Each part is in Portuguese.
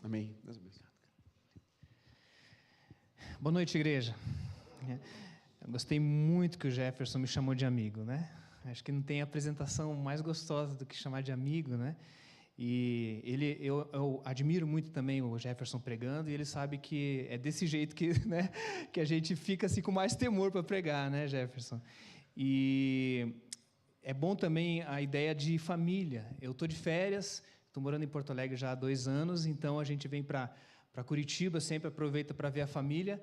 Amém. Deus abençoe. Boa noite, igreja. Eu gostei muito que o Jefferson me chamou de amigo, né? Acho que não tem apresentação mais gostosa do que chamar de amigo, né? E eu admiro muito também o Jefferson pregando, e ele sabe que é desse jeito que, né, que a gente fica assim, com mais temor para pregar, né, Jefferson? E é bom também a ideia de família. Eu estou de férias, estou morando em Porto Alegre já há 2 anos, então a gente vem para Curitiba, sempre aproveita para ver a família.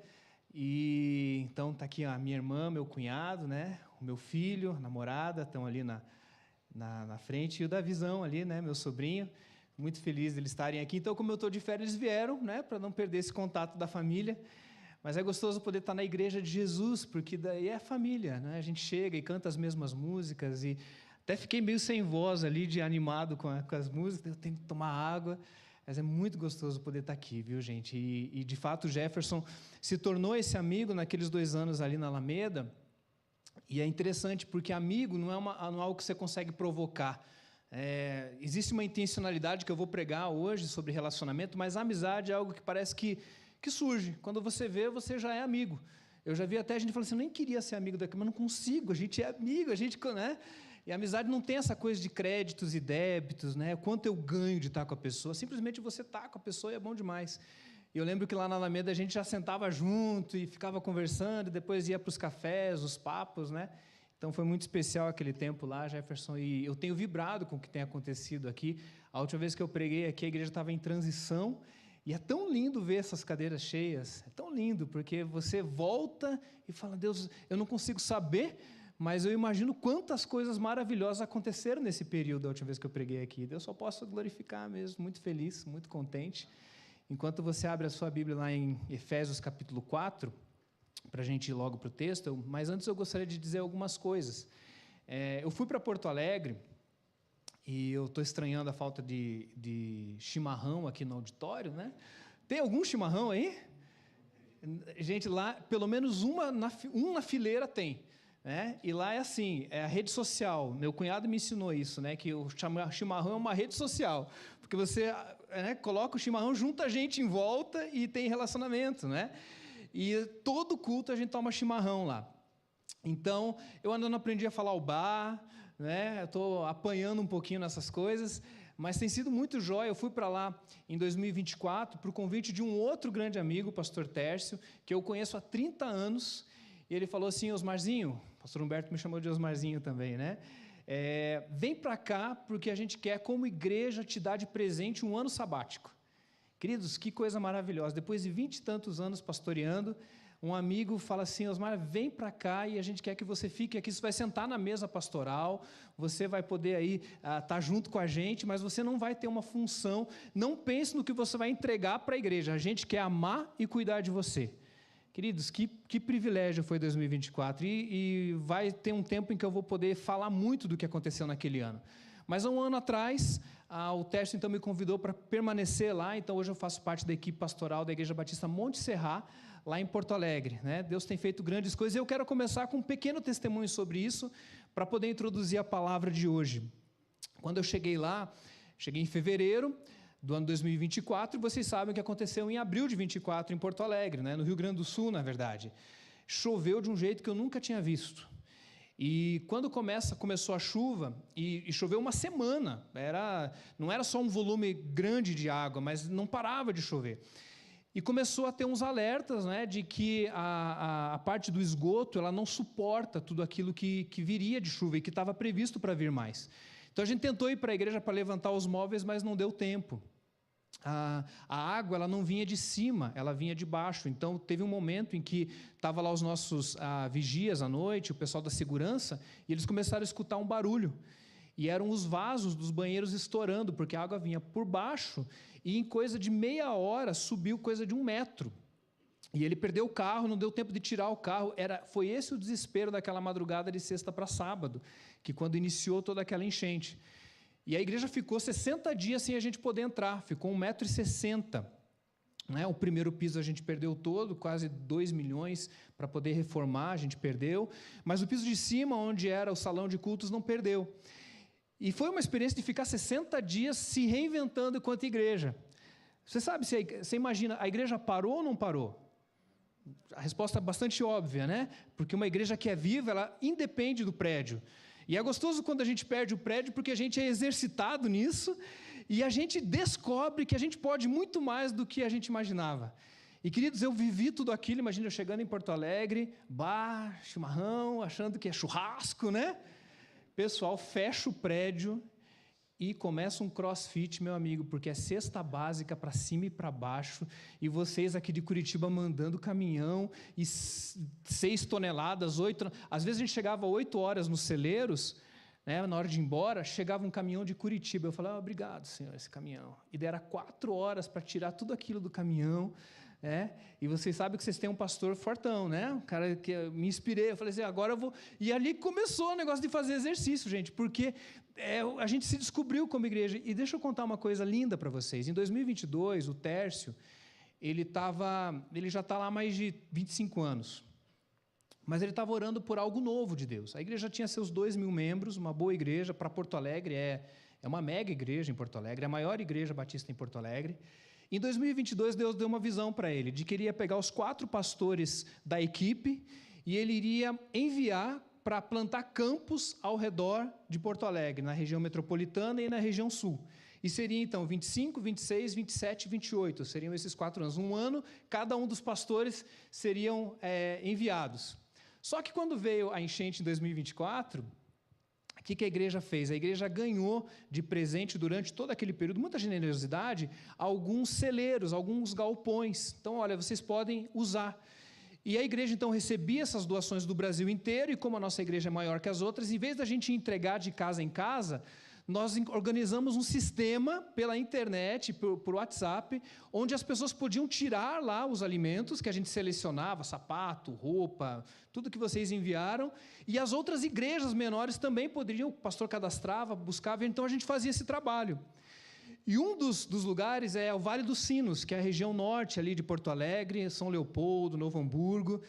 E então está aqui a minha irmã, meu cunhado, né, o meu filho, a namorada, estão ali na frente, e o Davizão ali, né, meu sobrinho, muito feliz de eles estarem aqui. Então, como eu estou de férias, eles vieram, né, para não perder esse contato da família. Mas é gostoso poder estar na igreja de Jesus, porque daí é família, né? A gente chega e canta as mesmas músicas, e até fiquei meio sem voz ali, de animado com as músicas, eu tenho que tomar água, mas é muito gostoso poder estar aqui, viu, gente? E de fato, o Jefferson se tornou esse amigo naqueles 2 anos ali na Alameda. E é interessante porque amigo não é algo que você consegue provocar. Existe uma intencionalidade que eu vou pregar hoje sobre relacionamento, mas a amizade é algo que parece que surge. Quando você vê, você já é amigo. Eu já vi até gente falando assim, eu nem queria ser amigo daqui, mas não consigo, a gente é amigo, né? E a amizade não tem essa coisa de créditos e débitos, né? Quanto eu ganho de estar com a pessoa, simplesmente você está com a pessoa e é bom demais. E eu lembro que lá na Alameda a gente já sentava junto e ficava conversando, e depois ia para os cafés, os papos, né? Então foi muito especial aquele tempo lá, Jefferson, e eu tenho vibrado com o que tem acontecido aqui. A última vez que eu preguei aqui, a igreja estava em transição, e é tão lindo ver essas cadeiras cheias, é tão lindo, porque você volta e fala, Deus, eu não consigo saber, mas eu imagino quantas coisas maravilhosas aconteceram nesse período da última vez que eu preguei aqui. Eu só posso glorificar mesmo, muito feliz, muito contente. Enquanto você abre a sua Bíblia lá em Efésios capítulo 4, para a gente ir logo para o texto, mas antes eu gostaria de dizer algumas coisas. Eu fui para Porto Alegre, e eu estou estranhando a falta de chimarrão aqui no auditório, né? Tem algum chimarrão aí? Gente, lá, pelo menos um na fileira tem. Né? E lá é assim, é a rede social. Meu cunhado me ensinou isso, né? Que o chimarrão é uma rede social. Porque você coloca o chimarrão, junta a gente em volta e tem relacionamento, né? E todo culto a gente toma chimarrão lá. Então, eu ainda não aprendi a falar o bar, né? Eu estou apanhando um pouquinho nessas coisas, mas tem sido muito jóia. Eu fui para lá em 2024 por convite de um outro grande amigo, o pastor Tércio, que eu conheço há 30 anos, e ele falou assim, Osmarzinho, o pastor Humberto me chamou de Osmarzinho também, né? Vem para cá porque a gente quer, como igreja, te dar de presente um ano sabático. Queridos, que coisa maravilhosa. Depois de 20 e tantos anos pastoreando, um amigo fala assim, Osmar, vem para cá e a gente quer que você fique aqui, você vai sentar na mesa pastoral, você vai poder aí estar junto com a gente, mas você não vai ter uma função, não pense no que você vai entregar para a igreja, a gente quer amar e cuidar de você. Queridos, que privilégio foi 2024, e vai ter um tempo em que eu vou poder falar muito do que aconteceu naquele ano. Mas há um ano atrás, o Tércio então me convidou para permanecer lá, então hoje eu faço parte da equipe pastoral da Igreja Batista Monte Serra, lá em Porto Alegre. Né? Deus tem feito grandes coisas, e eu quero começar com um pequeno testemunho sobre isso, para poder introduzir a palavra de hoje. Quando eu cheguei lá, cheguei em fevereiro do ano 2024, e vocês sabem o que aconteceu em abril de 24 em Porto Alegre, né? No Rio Grande do Sul, na verdade. Choveu de um jeito que eu nunca tinha visto. E quando começou a chuva, e choveu uma semana, não era só um volume grande de água, mas não parava de chover. E começou a ter uns alertas, né, de que a parte do esgoto ela não suporta tudo aquilo que viria de chuva e que estava previsto para vir mais. Então a gente tentou ir para a igreja para levantar os móveis, mas não deu tempo. A água ela não vinha de cima, ela vinha de baixo. Então teve um momento em que estavam lá os nossos vigias à noite, o pessoal da segurança, e eles começaram a escutar um barulho. E eram os vasos dos banheiros estourando, porque a água vinha por baixo, e em coisa de meia hora subiu coisa de 1 metro. E ele perdeu o carro, não deu tempo de tirar o carro. Foi esse o desespero daquela madrugada de sexta para sábado, que quando iniciou toda aquela enchente. E a igreja ficou 60 dias sem a gente poder entrar, ficou 1,60 m. Né? O primeiro piso a gente perdeu todo, quase 2 milhões para poder reformar, a gente perdeu. Mas o piso de cima, onde era o salão de cultos, não perdeu. E foi uma experiência de ficar 60 dias se reinventando enquanto igreja. Você sabe, você imagina, a igreja parou ou não parou? A resposta é bastante óbvia, né? Porque uma igreja que é viva, ela independe do prédio. E é gostoso quando a gente perde o prédio, porque a gente é exercitado nisso e a gente descobre que a gente pode muito mais do que a gente imaginava. E, queridos, eu vivi tudo aquilo, imagina eu chegando em Porto Alegre, bar, chimarrão, achando que é churrasco, né? Pessoal, fecha o prédio e começa um crossfit, meu amigo, porque é cesta básica para cima e para baixo, e vocês aqui de Curitiba mandando caminhão, e 6 toneladas, 8... Às vezes a gente chegava 8 horas nos celeiros, né, na hora de ir embora, chegava um caminhão de Curitiba, eu falava, obrigado, senhor, esse caminhão. E dera 4 horas para tirar tudo aquilo do caminhão, e vocês sabem que vocês têm um pastor fortão, né? Um cara que eu me inspirei, eu falei assim, agora eu vou... E ali começou o negócio de fazer exercício, gente, porque a gente se descobriu como igreja. E deixa eu contar uma coisa linda para vocês. Em 2022, o Tércio, ele já está lá há mais de 25 anos, mas ele estava orando por algo novo de Deus. A igreja tinha seus 2.000 membros, uma boa igreja para Porto Alegre, é uma mega igreja em Porto Alegre, a maior igreja batista em Porto Alegre. Em 2022, Deus deu uma visão para ele, de que ele ia pegar os 4 pastores da equipe e ele iria enviar para plantar campos ao redor de Porto Alegre, na região metropolitana e na região sul. E seria, então, 25, 26, 27 e 28, seriam esses 4 anos. Um ano, cada um dos pastores seriam enviados. Só que quando veio a enchente em 2024... O que a igreja fez? A igreja ganhou de presente durante todo aquele período, muita generosidade, alguns celeiros, alguns galpões. Então, olha, vocês podem usar. E a igreja, então, recebia essas doações do Brasil inteiro, e como a nossa igreja é maior que as outras, em vez da gente entregar de casa em casa, nós organizamos um sistema pela internet, por WhatsApp, onde as pessoas podiam tirar lá os alimentos que a gente selecionava, sapato, roupa, tudo que vocês enviaram, e as outras igrejas menores também poderiam, o pastor cadastrava, buscava, então a gente fazia esse trabalho. E um dos lugares é o Vale dos Sinos, que é a região norte ali de Porto Alegre, São Leopoldo, Novo Hamburgo,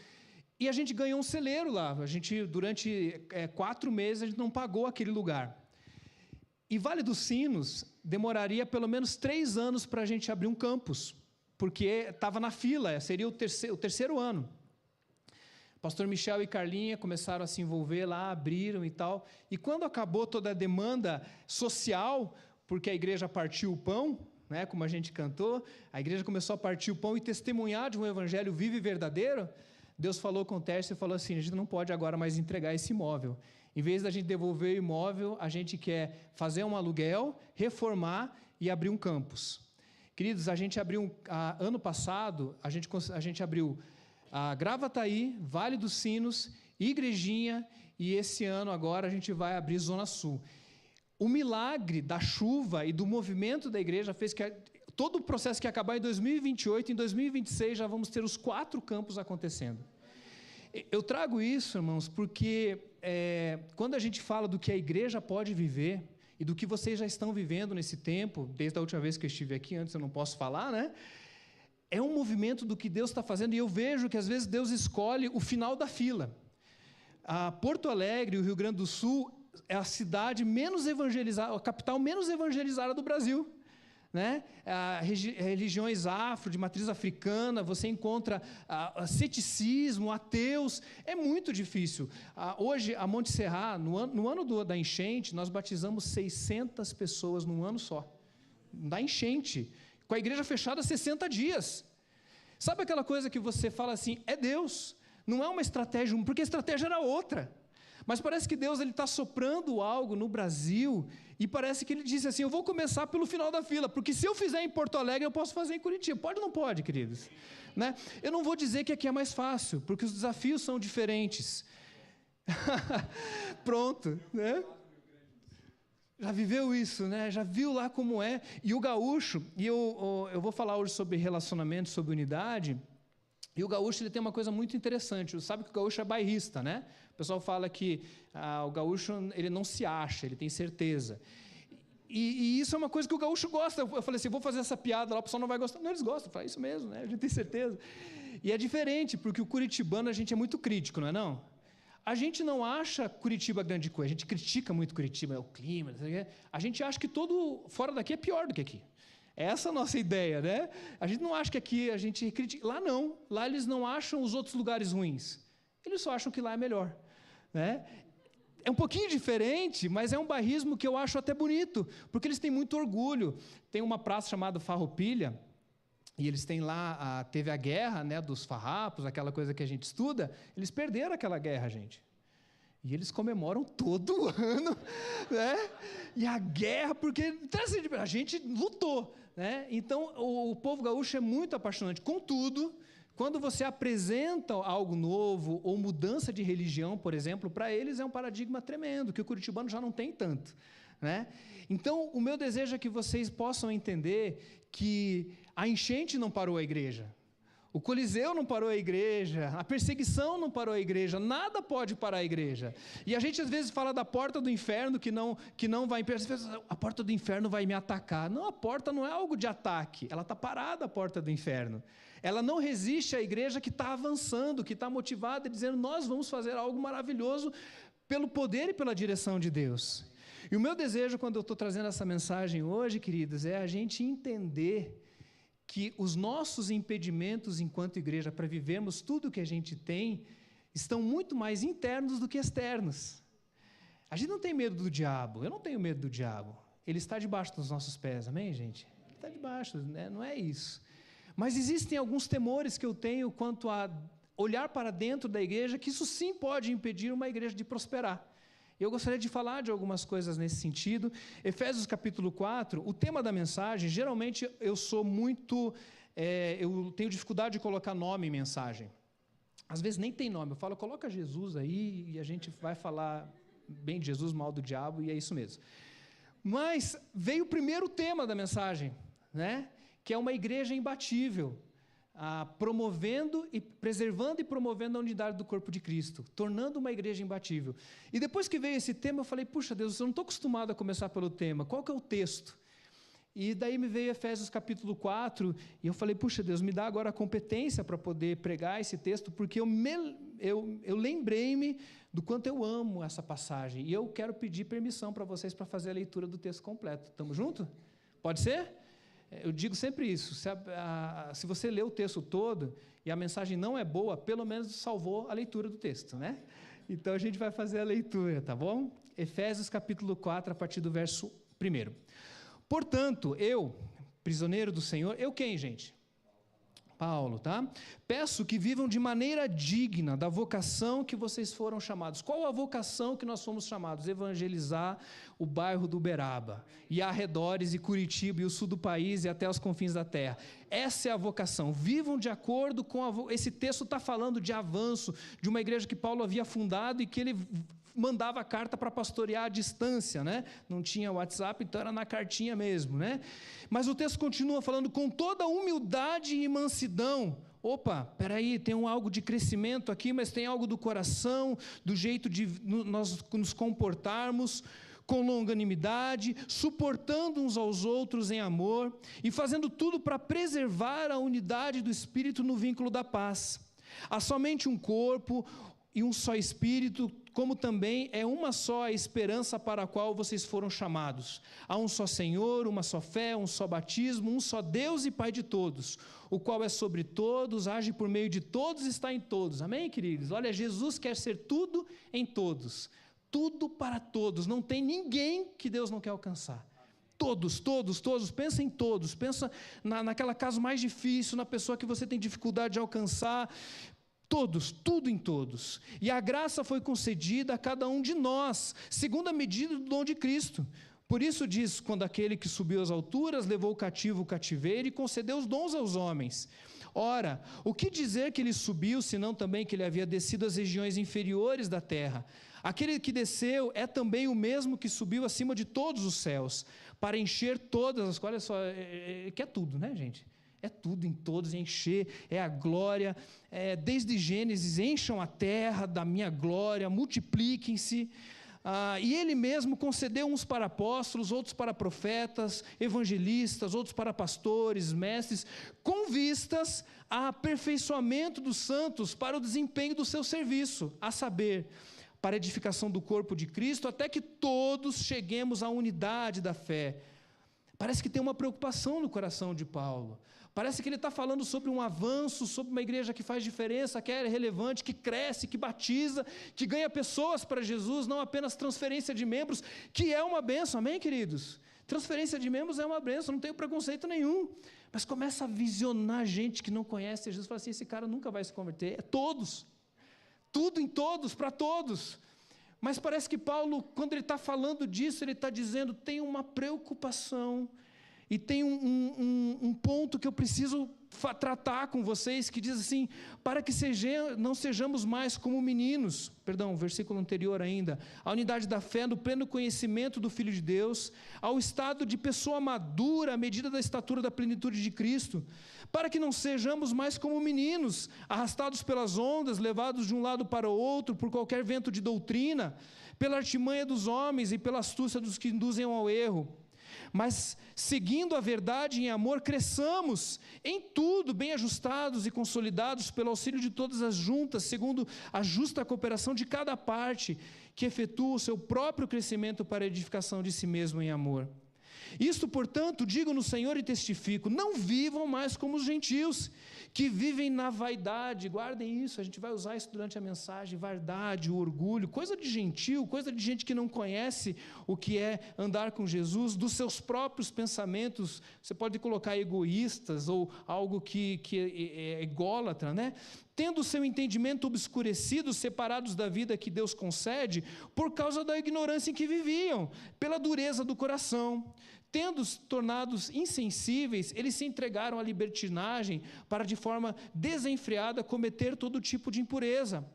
e a gente ganhou um celeiro lá. A gente, durante 4 meses, a gente não pagou aquele lugar. E Vale dos Sinos demoraria pelo menos 3 anos para a gente abrir um campus, porque estava na fila, seria o terceiro ano. Pastor Michel e Carlinha começaram a se envolver lá, abriram e tal, e quando acabou toda a demanda social, porque a igreja partiu o pão, né, como a gente cantou, a igreja começou a partir o pão e testemunhar de um evangelho vivo e verdadeiro, Deus falou com o Tércio e falou assim, a gente não pode agora mais entregar esse imóvel. Em vez da gente devolver o imóvel, a gente quer fazer um aluguel, reformar e abrir um campus. Queridos, a gente abriu, ano passado, a gente abriu a Gravataí, Vale dos Sinos, Igrejinha, e esse ano agora a gente vai abrir Zona Sul. O milagre da chuva e do movimento da igreja fez que todo o processo que ia acabar em 2028, em 2026 já vamos ter os 4 campos acontecendo. Eu trago isso, irmãos, porque quando a gente fala do que a igreja pode viver e do que vocês já estão vivendo nesse tempo, desde a última vez que eu estive aqui, antes eu não posso falar, né? É um movimento do que Deus está fazendo, e eu vejo que às vezes Deus escolhe o final da fila. Porto Alegre, o Rio Grande do Sul, é a cidade menos evangelizada, a capital menos evangelizada do Brasil. Né? Religiões afro, de matriz africana, você encontra ceticismo, ateus, é muito difícil. Hoje, a Monte Serra, no ano da enchente, nós batizamos 600 pessoas num ano só, da enchente, com a igreja fechada 60 dias. Sabe aquela coisa que você fala assim, é Deus, não é uma estratégia, porque a estratégia era outra. Mas parece que Deus está soprando algo no Brasil, e parece que Ele disse assim, eu vou começar pelo final da fila, porque se eu fizer em Porto Alegre, eu posso fazer em Curitiba. Pode ou não pode, queridos? Né? Eu não vou dizer que aqui é mais fácil, porque os desafios são diferentes. Pronto, né? Já viveu isso, né? Já viu lá como é. E o gaúcho, e eu vou falar hoje sobre relacionamento, sobre unidade, e o gaúcho ele tem uma coisa muito interessante. Sabe que o gaúcho é bairrista, né? O pessoal fala que o gaúcho ele não se acha, ele tem certeza. E isso é uma coisa que o gaúcho gosta. Eu falei assim, vou fazer essa piada lá, o pessoal não vai gostar. Não, eles gostam. Eu falei, isso mesmo, né? A gente tem certeza. E é diferente, porque o curitibano a gente é muito crítico, não é não? A gente não acha Curitiba grande coisa, a gente critica muito Curitiba, o clima, não sei o quê. A gente acha que todo fora daqui é pior do que aqui. Essa é a nossa ideia, né? A gente não acha que aqui a gente critica. Lá não. Lá eles não acham os outros lugares ruins. Eles só acham que lá é melhor, né? É um pouquinho diferente, mas é um bairrismo que eu acho até bonito, porque eles têm muito orgulho. Tem uma praça chamada Farroupilha, e eles têm lá, teve a guerra, né, dos farrapos, aquela coisa que a gente estuda. Eles perderam aquela guerra, gente. E eles comemoram todo ano, né? E a guerra, porque a gente lutou, né? Então, o povo gaúcho é muito apaixonante. Contudo, quando você apresenta algo novo ou mudança de religião, por exemplo, para eles é um paradigma tremendo, que o curitibano já não tem tanto, né? Então, o meu desejo é que vocês possam entender que a enchente não parou a igreja. O Coliseu não parou a igreja, a perseguição não parou a igreja, nada pode parar a igreja. E a gente às vezes fala da porta do inferno que não vai... A porta do inferno vai me atacar. Não, a porta não é algo de ataque, ela está parada, a porta do inferno. Ela não resiste à igreja que está avançando, que está motivada, dizendo, nós vamos fazer algo maravilhoso pelo poder e pela direção de Deus. E o meu desejo, quando eu estou trazendo essa mensagem hoje, queridos, é a gente entender que os nossos impedimentos enquanto igreja para vivermos tudo o que a gente tem estão muito mais internos do que externos. A gente não tem medo do diabo, eu não tenho medo do diabo. Ele está debaixo dos nossos pés, amém, gente? Ele está debaixo, né? Não é isso. Mas existem alguns temores que eu tenho quanto a olhar para dentro da igreja, que isso sim pode impedir uma igreja de prosperar. Eu gostaria de falar de algumas coisas nesse sentido. Efésios capítulo 4, o tema da mensagem, geralmente eu sou muito, eu tenho dificuldade de colocar nome em mensagem. Às vezes nem tem nome, eu falo, coloca Jesus aí e a gente vai falar bem de Jesus, mal do diabo, e é isso mesmo. Mas veio o primeiro tema da mensagem, né? Que é uma igreja imbatível. Promovendo e preservando e promovendo a unidade do corpo de Cristo, tornando uma igreja imbatível. E depois que veio esse tema, eu falei, puxa Deus, eu não estou acostumado a começar pelo tema, qual que é o texto? E daí me veio Efésios capítulo 4, e eu falei, puxa Deus, me dá agora a competência para poder pregar esse texto, porque eu lembrei-me do quanto eu amo essa passagem, e eu quero pedir permissão para vocês para fazer a leitura do texto completo. Estamos juntos? Pode ser? Eu digo sempre isso, se você lê o texto todo e a mensagem não é boa, pelo menos salvou a leitura do texto, né? Então a gente vai fazer a leitura, tá bom? Efésios capítulo 4, a partir do verso 1. Portanto, eu, prisioneiro do Senhor, eu quem, gente? Paulo, tá? Peço que vivam de maneira digna da vocação que vocês foram chamados. Qual a vocação que nós fomos chamados? Evangelizar o bairro do Uberaba, e arredores, e Curitiba, e o sul do país, e até os confins da terra. Essa é a vocação. Vivam de acordo com esse texto está falando de avanço, de uma igreja que Paulo havia fundado e que ele mandava carta para pastorear à distância, né? Não tinha WhatsApp, então era na cartinha mesmo, né? Mas o texto continua falando com toda humildade e mansidão. Opa, peraí, tem algo de crescimento aqui, mas tem algo do coração, do jeito de nós nos comportarmos, com longanimidade, suportando uns aos outros em amor e fazendo tudo para preservar a unidade do Espírito no vínculo da paz. Há somente um corpo e um só Espírito, como também é uma só a esperança para a qual vocês foram chamados. Há um só Senhor, uma só fé, um só batismo, um só Deus e Pai de todos, o qual é sobre todos, age por meio de todos e está em todos. Amém, queridos? Olha, Jesus quer ser tudo em todos, tudo para todos, não tem ninguém que Deus não quer alcançar. Todos, pensa em todos, pensa naquela caso mais difícil, na pessoa que você tem dificuldade de alcançar. Todos, tudo em todos. E a graça foi concedida a cada um de nós, segundo a medida do dom de Cristo. Por isso diz, quando aquele que subiu às alturas levou o cativo o cativeiro e concedeu os dons aos homens. Ora, o que dizer que ele subiu, senão também que ele havia descido às regiões inferiores da terra? Aquele que desceu é também o mesmo que subiu acima de todos os céus, para encher todas as... Olha só, que é tudo, né, gente? É tudo em todos, encher, é a glória, desde Gênesis, encham a terra da minha glória, multipliquem-se, e Ele mesmo concedeu uns para apóstolos, outros para profetas, evangelistas, outros para pastores, mestres, com vistas a aperfeiçoamento dos santos para o desempenho do seu serviço, a saber, para a edificação do corpo de Cristo, até que todos cheguemos à unidade da fé, Parece que tem uma preocupação no coração de Paulo. Parece que ele está falando sobre um avanço, sobre uma igreja que faz diferença, que é relevante, que cresce, que batiza, que ganha pessoas para Jesus, não apenas transferência de membros, que é uma bênção, amém, queridos? Transferência de membros é uma bênção, não tenho preconceito nenhum. Mas começa a visionar gente que não conhece Jesus, fala assim, esse cara nunca vai se converter. É todos, tudo em todos, para todos. Mas parece que Paulo, quando ele está falando disso, ele está dizendo, tem uma preocupação, e tem um ponto que eu preciso tratar com vocês, que diz assim, para que não sejamos mais como meninos, versículo anterior ainda, a unidade da fé, no pleno conhecimento do Filho de Deus, ao estado de pessoa madura, à medida da estatura da plenitude de Cristo, para que não sejamos mais como meninos, arrastados pelas ondas, levados de um lado para o outro, por qualquer vento de doutrina, pela artimanha dos homens e pela astúcia dos que induzem ao erro, mas seguindo a verdade em amor, cresçamos em tudo, bem ajustados e consolidados pelo auxílio de todas as juntas, segundo a justa cooperação de cada parte, que efetua o seu próprio crescimento para a edificação de si mesmo em amor. Isto, portanto, digo no Senhor e testifico, não vivam mais como os gentios, que vivem na vaidade, guardem isso, a gente vai usar isso durante a mensagem, vaidade, o orgulho, coisa de gentil, coisa de gente que não conhece o que é andar com Jesus, dos seus próprios pensamentos, você pode colocar egoístas, ou algo que é ególatra, né? Tendo o seu entendimento obscurecido, separados da vida que Deus concede, por causa da ignorância em que viviam, pela dureza do coração. Tendo-se tornados insensíveis, eles se entregaram à libertinagem para, de forma desenfreada, cometer todo tipo de impureza.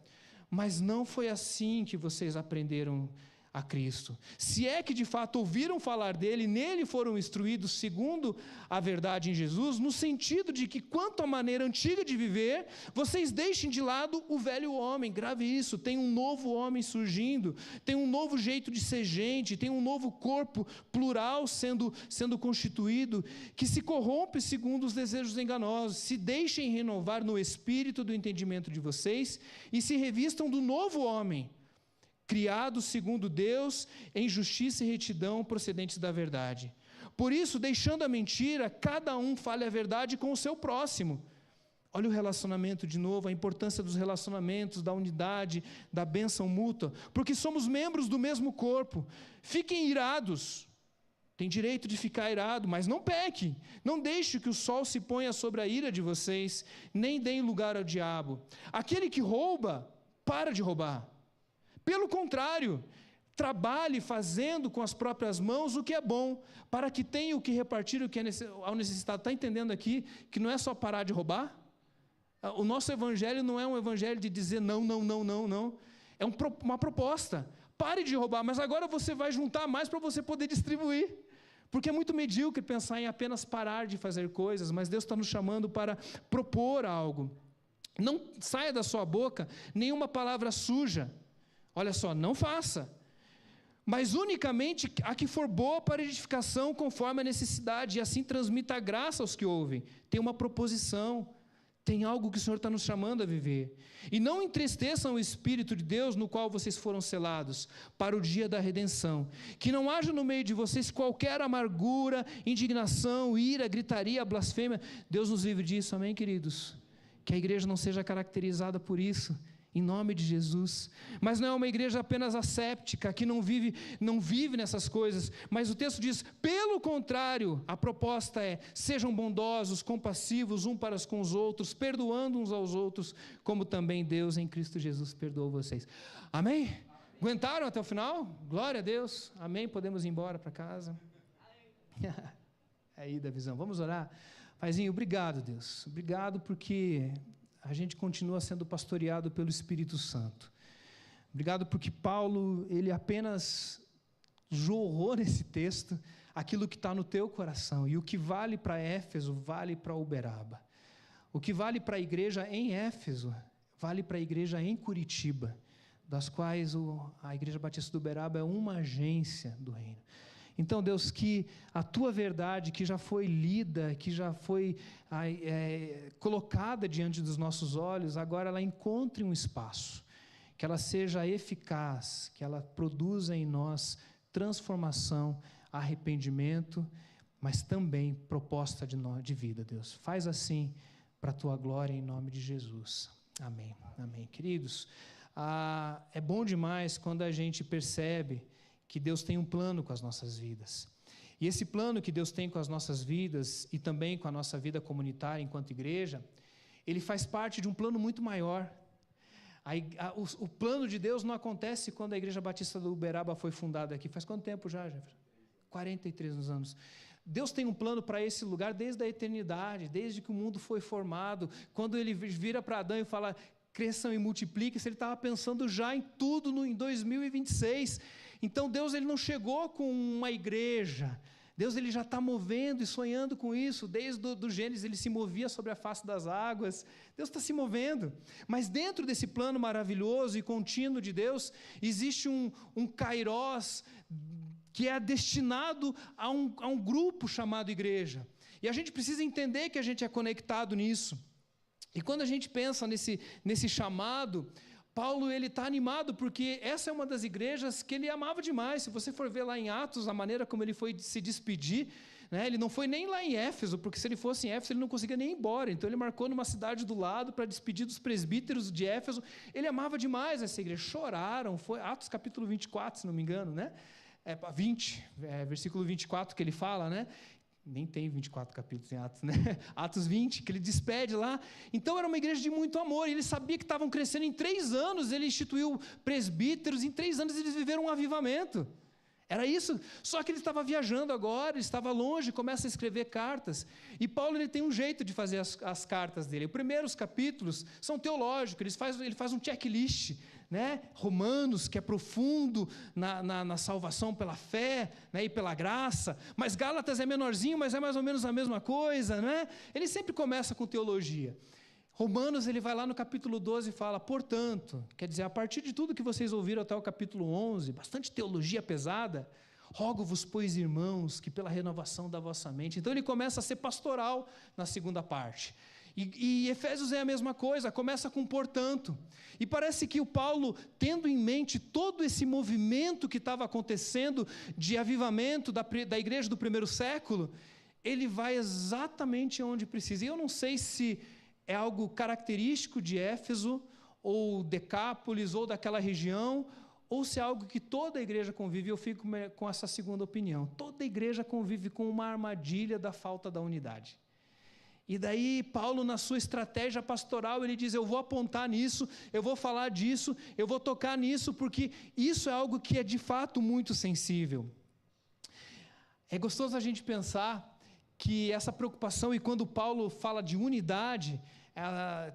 Mas não foi assim que vocês aprenderam a Cristo. Se é que de fato ouviram falar dele, nele foram instruídos segundo a verdade em Jesus, no sentido de que quanto à maneira antiga de viver, vocês deixem de lado o velho homem, grave isso, tem um novo homem surgindo, tem um novo jeito de ser gente, tem um novo corpo plural sendo constituído, que se corrompe segundo os desejos enganosos, se deixem renovar no espírito do entendimento de vocês e se revistam do novo homem, criados segundo Deus, em justiça e retidão procedentes da verdade. Por isso, deixando a mentira, cada um fale a verdade com o seu próximo. Olha o relacionamento de novo, a importância dos relacionamentos, da unidade, da bênção mútua, porque somos membros do mesmo corpo. Fiquem irados, tem direito de ficar irado, mas não pequem, não deixe que o sol se ponha sobre a ira de vocês, nem deem lugar ao diabo. Aquele que rouba, para de roubar. Pelo contrário, trabalhe fazendo com as próprias mãos o que é bom, para que tenha o que repartir o que é ao necessitado. Está entendendo aqui que não é só parar de roubar? O nosso evangelho não é um evangelho de dizer não, não, não, não, não. É uma proposta. Pare de roubar, mas agora você vai juntar mais para você poder distribuir. Porque é muito medíocre pensar em apenas parar de fazer coisas, mas Deus está nos chamando para propor algo. Não saia da sua boca nenhuma palavra suja. Olha só, não faça, mas unicamente a que for boa para edificação conforme a necessidade, e assim transmita a graça aos que ouvem. Tem uma proposição, tem algo que o Senhor está nos chamando a viver. E não entristeçam o Espírito de Deus no qual vocês foram selados, para o dia da redenção. Que não haja no meio de vocês qualquer amargura, indignação, ira, gritaria, blasfêmia. Deus nos livre disso, amém, queridos? Que a igreja não seja caracterizada por isso, em nome de Jesus. Mas não é uma igreja apenas asséptica, que não vive nessas coisas, mas o texto diz, pelo contrário, a proposta é, sejam bondosos, compassivos uns para com os outros, perdoando uns aos outros, como também Deus em Cristo Jesus perdoou vocês. Amém? Amém. Aguentaram até o final? Glória a Deus. Amém? Podemos ir embora para casa? Aí da visão, vamos orar? Paizinho, obrigado, Deus, obrigado porque a gente continua sendo pastoreado pelo Espírito Santo. Obrigado porque Paulo, ele apenas jorrou nesse texto aquilo que está no teu coração, e o que vale para Éfeso, vale para Uberaba. O que vale para a igreja em Éfeso, vale para a igreja em Curitiba, das quais a Igreja Batista do Uberaba é uma agência do reino. Então, Deus, que a Tua verdade, que já foi lida, que já foi colocada diante dos nossos olhos, agora ela encontre um espaço, que ela seja eficaz, que ela produza em nós transformação, arrependimento mas também proposta de vida, Deus. Faz assim para a Tua glória, em nome de Jesus. Amém. Amém. Queridos, é bom demais quando a gente percebe que Deus tem um plano com as nossas vidas. E esse plano que Deus tem com as nossas vidas e também com a nossa vida comunitária enquanto igreja, ele faz parte de um plano muito maior. O plano de Deus não acontece quando a Igreja Batista do Uberaba foi fundada aqui. Faz quanto tempo já, Jefferson? 43 anos. Deus tem um plano para esse lugar desde a eternidade, desde que o mundo foi formado. Quando Ele vira para Adão e fala, cresçam e multipliquem-se, Ele estava pensando já em tudo em 2026. Então Deus ele não chegou com uma igreja. Deus ele já está movendo e sonhando com isso. Desde do Gênesis ele se movia sobre a face das águas. Deus está se movendo. Mas dentro desse plano maravilhoso e contínuo de Deus, existe um kairós que é destinado a um grupo chamado igreja. E a gente precisa entender que a gente é conectado nisso. E quando a gente pensa nesse chamado, Paulo ele está animado porque essa é uma das igrejas que ele amava demais. Se você for ver lá em Atos, a maneira como ele foi se despedir, né, ele não foi nem lá em Éfeso, porque se ele fosse em Éfeso ele não conseguia nem ir embora. Então ele marcou numa cidade do lado para despedir dos presbíteros de Éfeso. Ele amava demais essa igreja, choraram. Foi Atos capítulo 24, se não me engano, né? 20, versículo 24 que ele fala, né? Nem tem 24 capítulos em Atos, né? Atos 20, que ele despede lá. Então era uma igreja de muito amor, e ele sabia que estavam crescendo. Em 3 anos ele instituiu presbíteros, em 3 anos eles viveram um avivamento. Era isso, só que ele estava viajando agora, ele estava longe, começa a escrever cartas. E Paulo ele tem um jeito de fazer as cartas dele. Os primeiros capítulos são teológicos, ele faz um checklist, né? Romanos, que é profundo na salvação pela fé, né? E pela graça. Mas Gálatas é menorzinho, mas é mais ou menos a mesma coisa, né? Ele sempre começa com teologia. Romanos, ele vai lá no capítulo 12 e fala, portanto, quer dizer, a partir de tudo que vocês ouviram até o capítulo 11, bastante teologia pesada, rogo-vos, pois, irmãos, que pela renovação da vossa mente. Então ele começa a ser pastoral na segunda parte. E Efésios é a mesma coisa, começa com portanto. E parece que o Paulo, tendo em mente todo esse movimento que estava acontecendo de avivamento da igreja do primeiro século, ele vai exatamente onde precisa. E eu não sei se é algo característico de Éfeso, ou Decápolis, ou daquela região, ou se é algo que toda a igreja convive. Eu fico com essa segunda opinião. Toda a igreja convive com uma armadilha da falta da unidade. E daí Paulo, na sua estratégia pastoral, ele diz, eu vou apontar nisso, eu vou falar disso, eu vou tocar nisso, porque isso é algo que é de fato muito sensível. É gostoso a gente pensar que essa preocupação, e quando Paulo fala de unidade,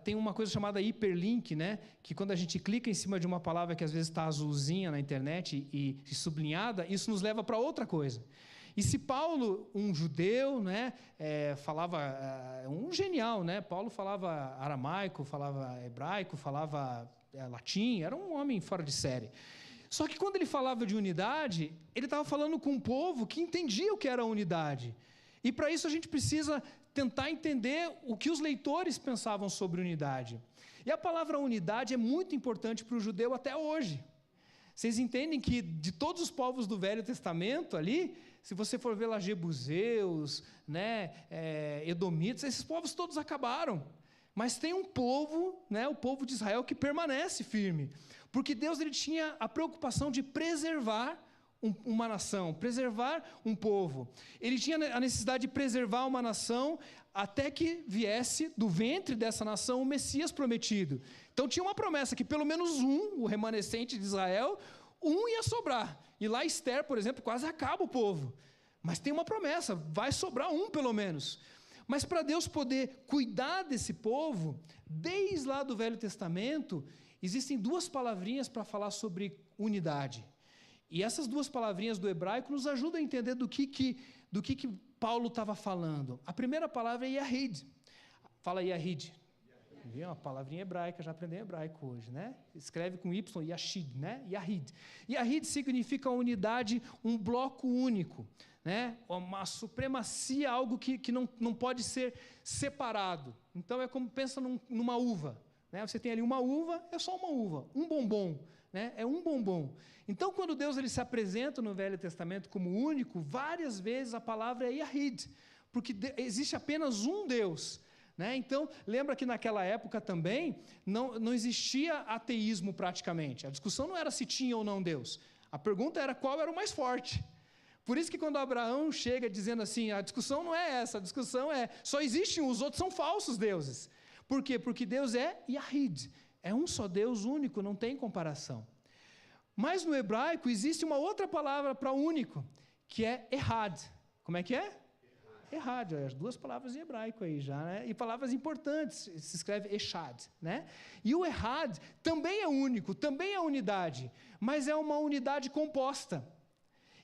tem uma coisa chamada hiperlink, né? Que quando a gente clica em cima de uma palavra que às vezes está azulzinha na internet e sublinhada, isso nos leva para outra coisa. E se Paulo, um judeu, né, falava, um genial, né? Paulo falava aramaico, falava hebraico, falava latim, era um homem fora de série. Só que quando ele falava de unidade, ele estava falando com um povo que entendia o que era a unidade. E para isso a gente precisa tentar entender o que os leitores pensavam sobre unidade. E a palavra unidade é muito importante para o judeu até hoje. Vocês entendem que de todos os povos do Velho Testamento ali, se você for ver lá Jebuseus, né, Edomitas, esses povos todos acabaram. Mas tem um povo, né, o povo de Israel, que permanece firme. Porque Deus ele tinha a preocupação de preservar uma nação, preservar um povo. Ele tinha a necessidade de preservar uma nação até que viesse do ventre dessa nação o Messias prometido. Então tinha uma promessa que pelo menos o remanescente de Israel, ia sobrar. E lá Esther, por exemplo, quase acaba o povo. Mas tem uma promessa, vai sobrar pelo menos. Mas para Deus poder cuidar desse povo, desde lá do Velho Testamento, existem 2 palavrinhas para falar sobre unidade. E essas 2 palavrinhas do hebraico nos ajudam a entender do que Paulo estava falando. A primeira palavra é Yahid. Fala Yahid. Viu? Uma palavrinha hebraica, já aprendi hebraico hoje, né? Escreve com Y, Yashid, né? Yahid. Yahid significa unidade, um bloco único, né? Uma supremacia, algo que não pode ser separado. Então é como pensa numa uva, né? Você tem ali uma uva, é só uma uva, um bombom. né? É um bombom. Então, quando Deus ele se apresenta no Velho Testamento como único, várias vezes a palavra é Yahid, porque existe apenas um Deus, né? Então, lembra que naquela época também não existia ateísmo praticamente. A discussão não era se tinha ou não Deus. A pergunta era qual era o mais forte. Por isso que quando Abraão chega dizendo assim, a discussão não é essa, a discussão é, só existe um, os outros são falsos deuses. Por quê? Porque Deus é Yahid, é um só Deus único, não tem comparação. Mas no hebraico existe uma outra palavra para único, que é Ehad. Como é que é? Ehad, as duas palavras em hebraico aí já, né? E palavras importantes, se escreve Echad, né? E o Ehad também é único, também é unidade, mas é uma unidade composta.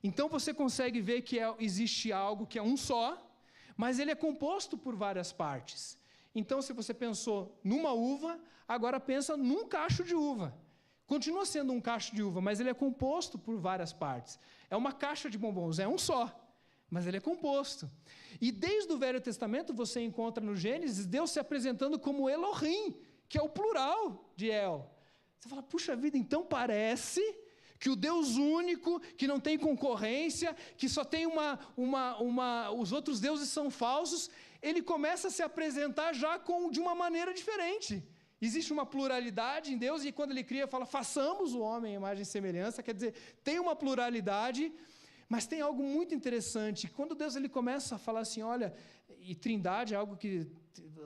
Então você consegue ver que existe algo que é um só, mas ele é composto por várias partes. Então se você pensou numa uva, agora pensa num cacho de uva. Continua sendo um cacho de uva, mas ele é composto por várias partes. É uma caixa de bombons, é um só, mas ele é composto. E desde o Velho Testamento você encontra no Gênesis Deus se apresentando como Elohim, que é o plural de El. Você fala, puxa vida, então parece que o Deus único, que não tem concorrência, que só tem os outros deuses são falsos, ele começa a se apresentar já de uma maneira diferente. Existe uma pluralidade em Deus, e quando ele cria, fala, façamos o homem à imagem e semelhança, quer dizer, tem uma pluralidade, mas tem algo muito interessante. Quando Deus ele começa a falar assim, olha, e trindade é algo que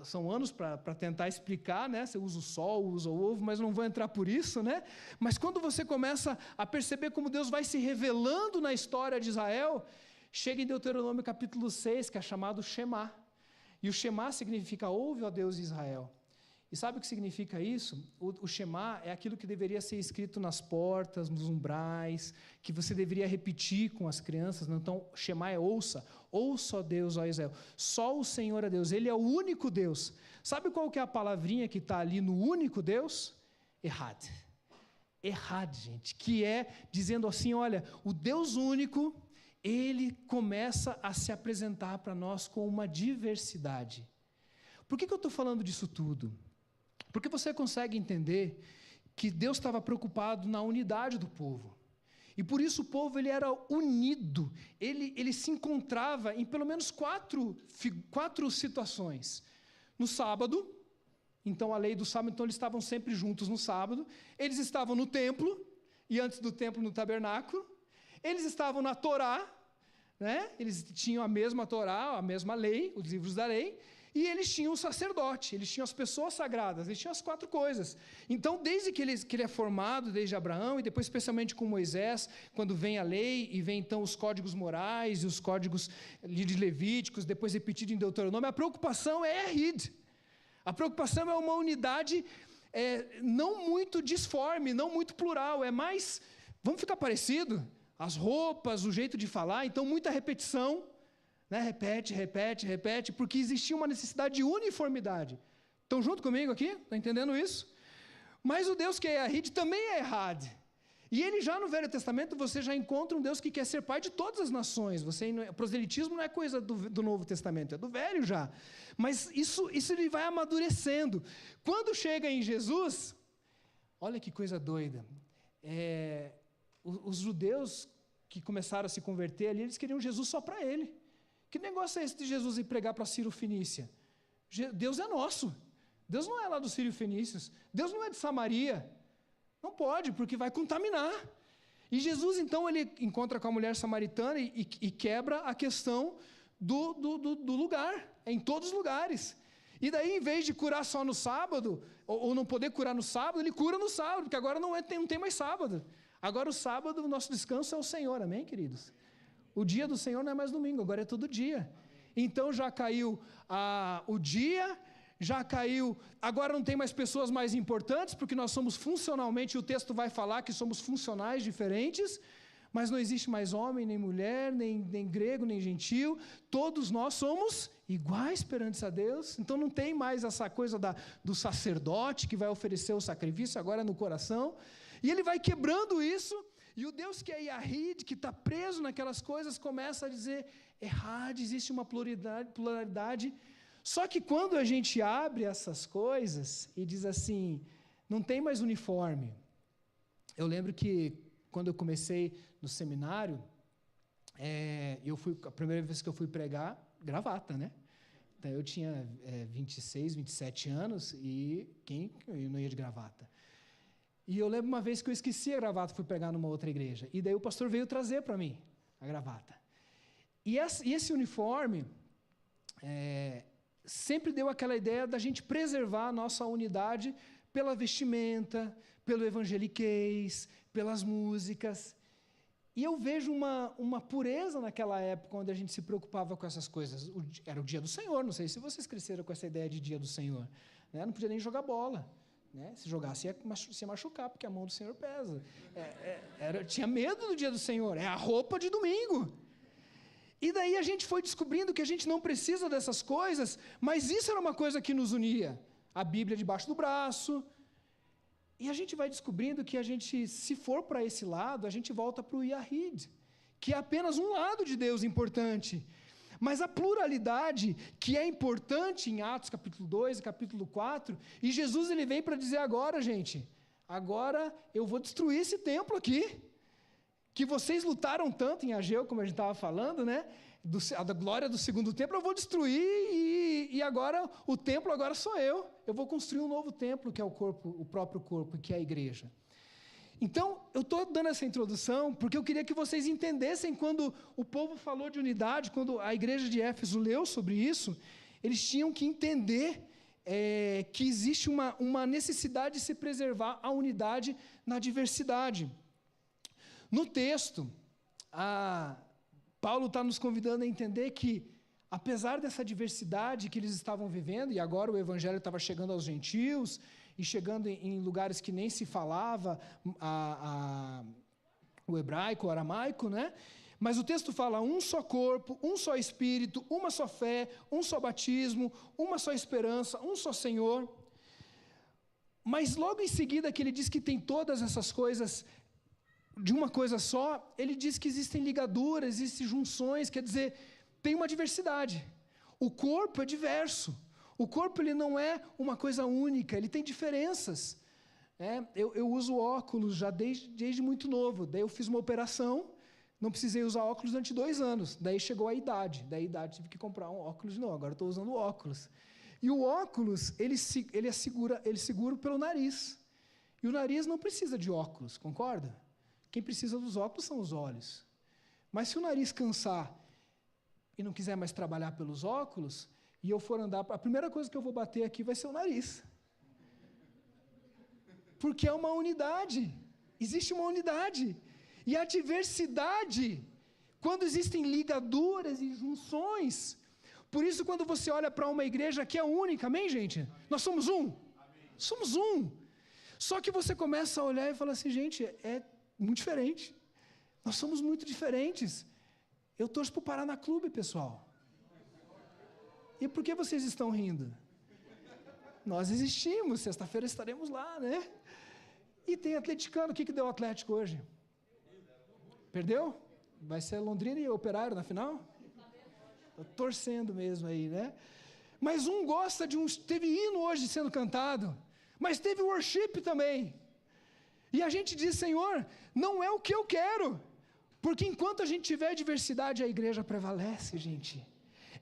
são anos para tentar explicar, né? Você usa o sol, usa o ovo, mas não vou entrar por isso, né? Mas quando você começa a perceber como Deus vai se revelando na história de Israel, chega em Deuteronômio capítulo 6, que é chamado Shema. E o Shema significa ouve, ó Deus de Israel. E sabe o que significa isso? O Shema é aquilo que deveria ser escrito nas portas, nos umbrais, que você deveria repetir com as crianças. Então, Shema é ouça, ó Deus, ó Israel. Só o Senhor é Deus, Ele é o único Deus. Sabe qual que é a palavrinha que está ali no único Deus? Errad. Errad, gente, que é dizendo assim, olha, o Deus único, Ele começa a se apresentar para nós com uma diversidade. Por que eu estou falando disso tudo? Porque você consegue entender que Deus estava preocupado na unidade do povo. E por isso o povo ele era unido, ele se encontrava em pelo menos quatro situações. No sábado, então a lei do sábado, então eles estavam sempre juntos no sábado. Eles estavam no templo, e antes do templo no tabernáculo. Eles estavam na Torá, né? Eles tinham a mesma Torá, a mesma lei, os livros da lei. E eles tinham o sacerdote, eles tinham as pessoas sagradas, eles tinham as quatro coisas. Então, desde que ele é formado, desde Abraão, e depois especialmente com Moisés, quando vem a lei, e vem então os códigos morais, e os códigos de Levíticos, depois repetido em Deuteronômio, a preocupação é Ehid. A preocupação é uma unidade não muito disforme, não muito plural, é mais, vamos ficar parecido? As roupas, o jeito de falar, então muita repetição, né? Repete, porque existia uma necessidade de uniformidade. Estão junto comigo aqui? Estão entendendo isso? Mas o Deus que é Yahid também é Errad. E ele já no Velho Testamento, você já encontra um Deus que quer ser pai de todas as nações. Proselitismo não é coisa do Novo Testamento, é do Velho já. Mas isso ele vai amadurecendo. Quando chega em Jesus, olha que coisa doida. Os judeus que começram a se converter ali, eles queriam Jesus só para ele. Que negócio é esse de Jesus ir pregar para Ciro Fenícia? Deus é nosso. Deus não é lá dos Sírio Fenícios. Deus não é de Samaria. Não pode, porque vai contaminar. E Jesus, então, ele encontra com a mulher samaritana e quebra a questão do lugar, em todos os lugares. E daí, em vez de curar só no sábado, ou não poder curar no sábado, ele cura no sábado, porque agora não tem mais sábado. Agora o sábado, o nosso descanso é o Senhor, amém, queridos? O dia do Senhor não é mais domingo, agora é todo dia. Então já caiu o dia, já caiu, agora não tem mais pessoas mais importantes, porque nós somos funcionalmente, o texto vai falar que somos funcionais diferentes, mas não existe mais homem, nem mulher, nem grego, nem gentil, todos nós somos iguais perante a Deus, então não tem mais essa coisa do sacerdote que vai oferecer o sacrifício, agora é no coração, e ele vai quebrando isso. E o Deus que é Yahid, que está preso naquelas coisas, começa a dizer, errado, existe uma pluralidade. Só que quando a gente abre essas coisas e diz assim, não tem mais uniforme, eu lembro que quando eu comecei no seminário, a primeira vez que eu fui pregar, gravata, né? Então, eu tinha 26, 27 anos e eu não ia de gravata. E eu lembro uma vez que eu esqueci a gravata, fui pregar numa outra igreja. E daí o pastor veio trazer para mim a gravata. E esse uniforme sempre deu aquela ideia da gente preservar a nossa unidade pela vestimenta, pelo evangeliquez, pelas músicas. E eu vejo uma pureza naquela época, onde a gente se preocupava com essas coisas. Era o dia do Senhor, não sei se vocês cresceram com essa ideia de dia do Senhor. Né? Não podia nem jogar bola. Né? Se jogasse, ia machucar, porque a mão do Senhor pesa. Tinha medo do dia do Senhor, é a roupa de domingo. E daí a gente foi descobrindo que a gente não precisa dessas coisas, mas isso era uma coisa que nos unia. A Bíblia debaixo do braço. E a gente vai descobrindo que a gente, se for para esse lado, a gente volta para o Yahid, que é apenas um lado de Deus importante. Mas a pluralidade, que é importante em Atos capítulo 2 e capítulo 4, e Jesus ele vem para dizer agora, gente, agora eu vou destruir esse templo aqui, que vocês lutaram tanto em Ageu, como a gente estava falando, né? Da glória do segundo templo, eu vou destruir e agora o templo agora sou eu. Eu vou construir um novo templo, que é o corpo, o próprio corpo, que é a igreja. Então, eu estou dando essa introdução porque eu queria que vocês entendessem quando o povo falou de unidade, quando a igreja de Éfeso leu sobre isso, eles tinham que entender que existe uma necessidade de se preservar a unidade na diversidade. No texto, Paulo está nos convidando a entender que, apesar dessa diversidade que eles estavam vivendo, e agora o evangelho estava chegando aos gentios, e chegando em lugares que nem se falava o hebraico, o aramaico, né? Mas o texto fala um só corpo, um só espírito, uma só fé, um só batismo, uma só esperança, um só Senhor. Mas logo em seguida que ele diz que tem todas essas coisas de uma coisa só, ele diz que existem ligaduras, existem junções, quer dizer, tem uma diversidade. O corpo é diverso. O corpo ele não é uma coisa única, ele tem diferenças. Eu uso óculos já desde muito novo. Daí eu fiz uma operação, não precisei usar óculos durante 2 anos. Daí chegou a idade. Daí a idade tive que comprar um óculos de novo. Agora estou usando óculos. E o óculos, ele é seguro pelo nariz. E o nariz não precisa de óculos, concorda? Quem precisa dos óculos são os olhos. Mas se o nariz cansar e não quiser mais trabalhar pelos óculos, e eu for andar, a primeira coisa que eu vou bater aqui vai ser o nariz. Porque é uma unidade. Existe uma unidade. E a diversidade, quando existem ligaduras e junções, por isso quando você olha para uma igreja que é única, amém, gente? Nós somos um. Amém. Somos um. Só que você começa a olhar e fala assim, gente, é muito diferente. Nós somos muito diferentes. Eu torço para o Paraná Clube, pessoal. E por que vocês estão rindo? Nós existimos, sexta-feira estaremos lá, né? E tem atleticano, o que deu o Atlético hoje? Perdeu? Vai ser Londrina e Operário na final? Estou torcendo mesmo aí, né? Mas um gosta de teve hino hoje sendo cantado, mas teve worship também. E a gente diz, Senhor, não é o que eu quero, porque enquanto a gente tiver diversidade, a igreja prevalece, gente.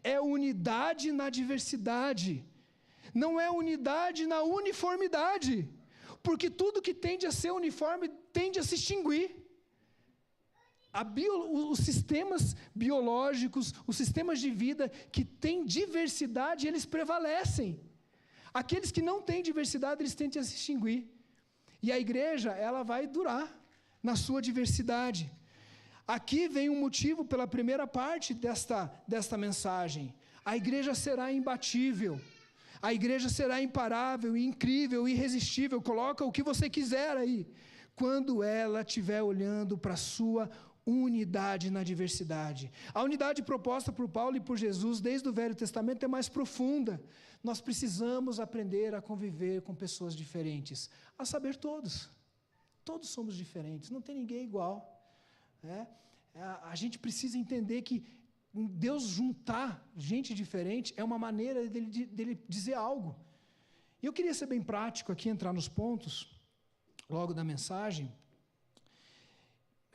É unidade na diversidade, não é unidade na uniformidade, porque tudo que tende a ser uniforme tende a se extinguir. Os sistemas biológicos, os sistemas de vida que têm diversidade, eles prevalecem. Aqueles que não têm diversidade, eles tendem a se extinguir. E a igreja, ela vai durar na sua diversidade. Aqui vem um motivo pela primeira parte desta mensagem. A igreja será imbatível. A igreja será imparável, incrível, irresistível. Coloca o que você quiser aí. Quando ela estiver olhando para a sua unidade na diversidade. A unidade proposta por Paulo e por Jesus desde o Velho Testamento é mais profunda. Nós precisamos aprender a conviver com pessoas diferentes, a saber todos. Todos somos diferentes, não tem ninguém igual. A gente precisa entender que Deus juntar gente diferente é uma maneira dele dizer algo. E eu queria ser bem prático aqui, entrar nos pontos, logo da mensagem.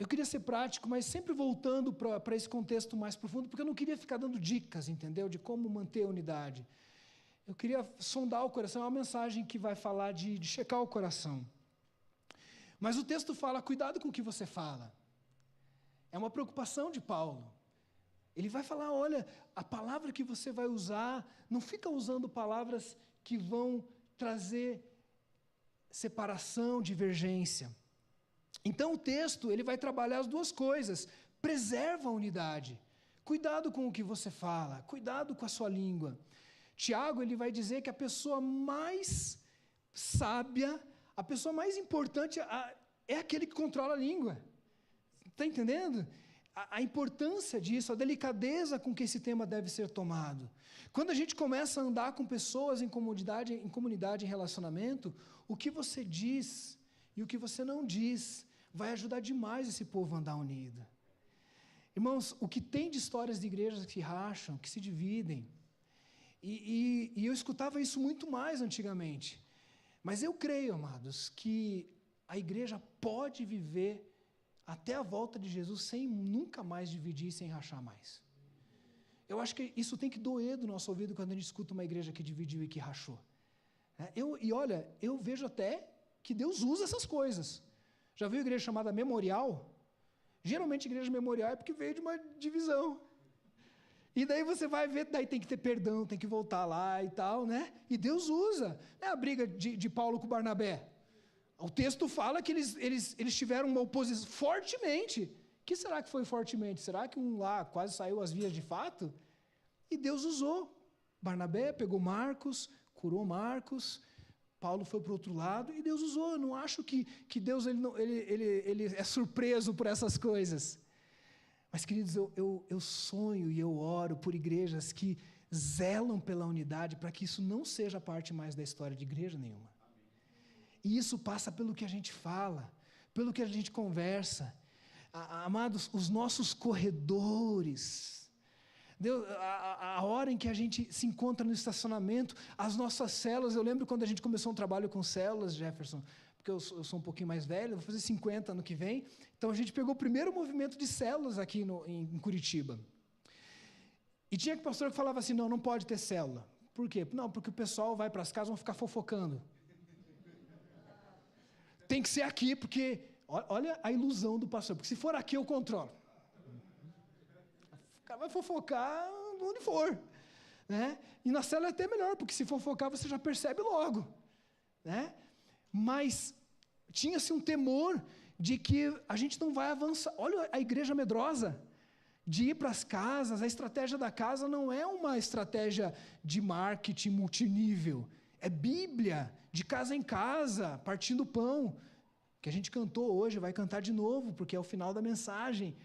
eu queria ser prático, mas sempre voltando para esse contexto mais profundo, porque eu não queria ficar dando dicas, entendeu? De como manter a unidade. Eu queria sondar o coração, é uma mensagem que vai falar de checar o coração. Mas o texto fala, cuidado com o que você fala. É uma preocupação de Paulo. Ele vai falar, olha, a palavra que você vai usar, não fica usando palavras que vão trazer separação, divergência. Então o texto, ele vai trabalhar as duas coisas, preserva a unidade, cuidado com o que você fala, cuidado com a sua língua. Tiago, ele vai dizer que a pessoa mais sábia, a pessoa mais importante é aquele que controla a língua. Está entendendo? A importância disso, a delicadeza com que esse tema deve ser tomado. Quando a gente começa a andar com pessoas em comunidade, em relacionamento, o que você diz e o que você não diz vai ajudar demais esse povo a andar unido. Irmãos, o que tem de histórias de igrejas que racham, que se dividem, e eu escutava isso muito mais antigamente, mas eu creio, amados, que a igreja pode viver até a volta de Jesus sem nunca mais dividir, sem rachar mais. Eu acho que isso tem que doer do nosso ouvido quando a gente escuta uma igreja que dividiu e que rachou. Olha, eu vejo até que Deus usa essas coisas. Já viu igreja chamada memorial? Geralmente igreja memorial é porque veio de uma divisão. E daí você vai ver, daí tem que ter perdão, tem que voltar lá e tal, né? E Deus usa. É a briga de Paulo com Barnabé. O texto fala que eles tiveram uma oposição fortemente. O que será que foi fortemente? Será que um lá quase saiu às vias de fato? E Deus usou. Barnabé pegou Marcos, curou Marcos, Paulo foi para o outro lado e Deus usou. Eu não acho que Deus ele é surpreso por essas coisas. Mas, queridos, eu sonho e eu oro por igrejas que zelam pela unidade para que isso não seja parte mais da história de igreja nenhuma. E isso passa pelo que a gente fala, pelo que a gente conversa. Amados, os nossos corredores, Deus, a hora em que a gente se encontra no estacionamento, as nossas células, eu lembro quando a gente começou um trabalho com células, Jefferson, porque eu sou um pouquinho mais velho, vou fazer 50 ano que vem, então a gente pegou o primeiro movimento de células aqui em Curitiba. E tinha que pastor que falava assim, não pode ter célula. Por quê? Não, porque o pessoal vai para as casas e vão ficar fofocando. Tem que ser aqui, porque, olha a ilusão do pastor, porque se for aqui eu controlo. O cara vai fofocar onde for, né? E na célula é até melhor, porque se fofocar você já percebe logo, né? Mas tinha-se um temor de que a gente não vai avançar. Olha a igreja medrosa, de ir para as casas, a estratégia da casa não é uma estratégia de marketing multinível, é Bíblia, de casa em casa, partindo pão, que a gente cantou hoje, vai cantar de novo, porque é o final da mensagem.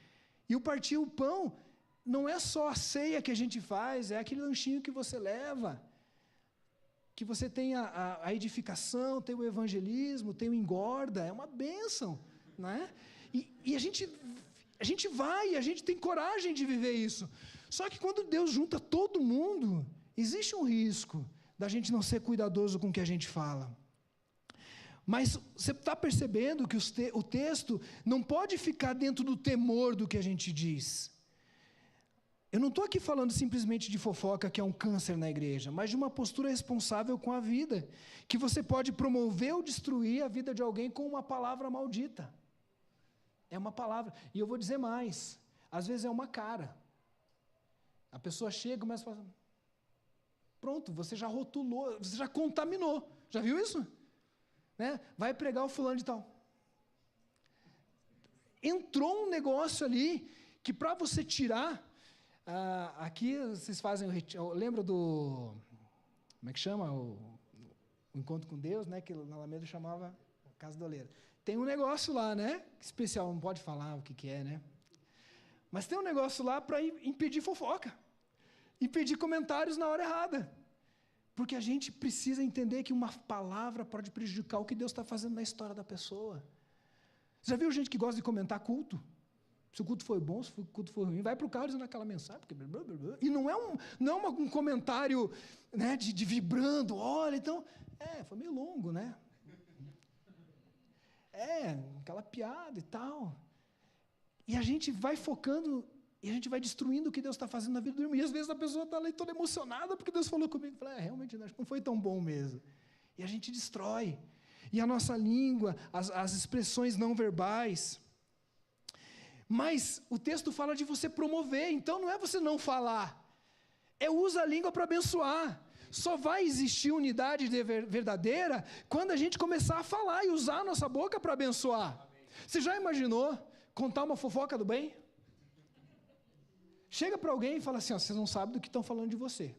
E o partir o pão não é só a ceia que a gente faz, é aquele lanchinho que você leva, que você tem a edificação, tem o evangelismo, tem o engorda, é uma bênção, né? E a gente vai, a gente tem coragem de viver isso. Só que quando Deus junta todo mundo, existe um risco da gente não ser cuidadoso com o que a gente fala. Mas você está percebendo que o texto não pode ficar dentro do temor do que a gente diz. Eu não estou aqui falando simplesmente de fofoca, que é um câncer na igreja, mas de uma postura responsável com a vida, que você pode promover ou destruir a vida de alguém com uma palavra maldita. É uma palavra. E eu vou dizer mais, às vezes é uma cara. A pessoa chega e começa a falar, pronto, você já rotulou, você já contaminou. Já viu isso? Né? Vai pregar o fulano de tal. Entrou um negócio ali que para você tirar, aqui vocês fazem, lembra do, como é que chama? O encontro com Deus, né? Que na Alameda chamava Casa do Oleiro. Tem um negócio lá, né? Especial, não pode falar o que é, né? Mas tem um negócio lá para impedir fofoca, impedir comentários na hora errada. Porque a gente precisa entender que uma palavra pode prejudicar o que Deus está fazendo na história da pessoa. Você já viu gente que gosta de comentar culto? Se o culto foi bom, se o culto foi ruim, vai para o carro dizendo aquela mensagem. Porque blá, blá, blá. E não é um comentário, né, de vibrando, olha, então, foi meio longo, né? Aquela piada e tal. E a gente vai focando, e a gente vai destruindo o que Deus está fazendo na vida do irmão. E às vezes a pessoa está ali toda emocionada, porque Deus falou comigo. Eu falei, realmente, acho que não foi tão bom mesmo. E a gente destrói. E a nossa língua, as expressões não verbais. Mas o texto fala de você promover, então não é você não falar. Usa a língua para abençoar. Só vai existir unidade verdadeira quando a gente começar a falar e usar a nossa boca para abençoar. Amém. Você já imaginou contar uma fofoca do bem? Chega para alguém e fala assim, vocês não sabem do que estão falando de você.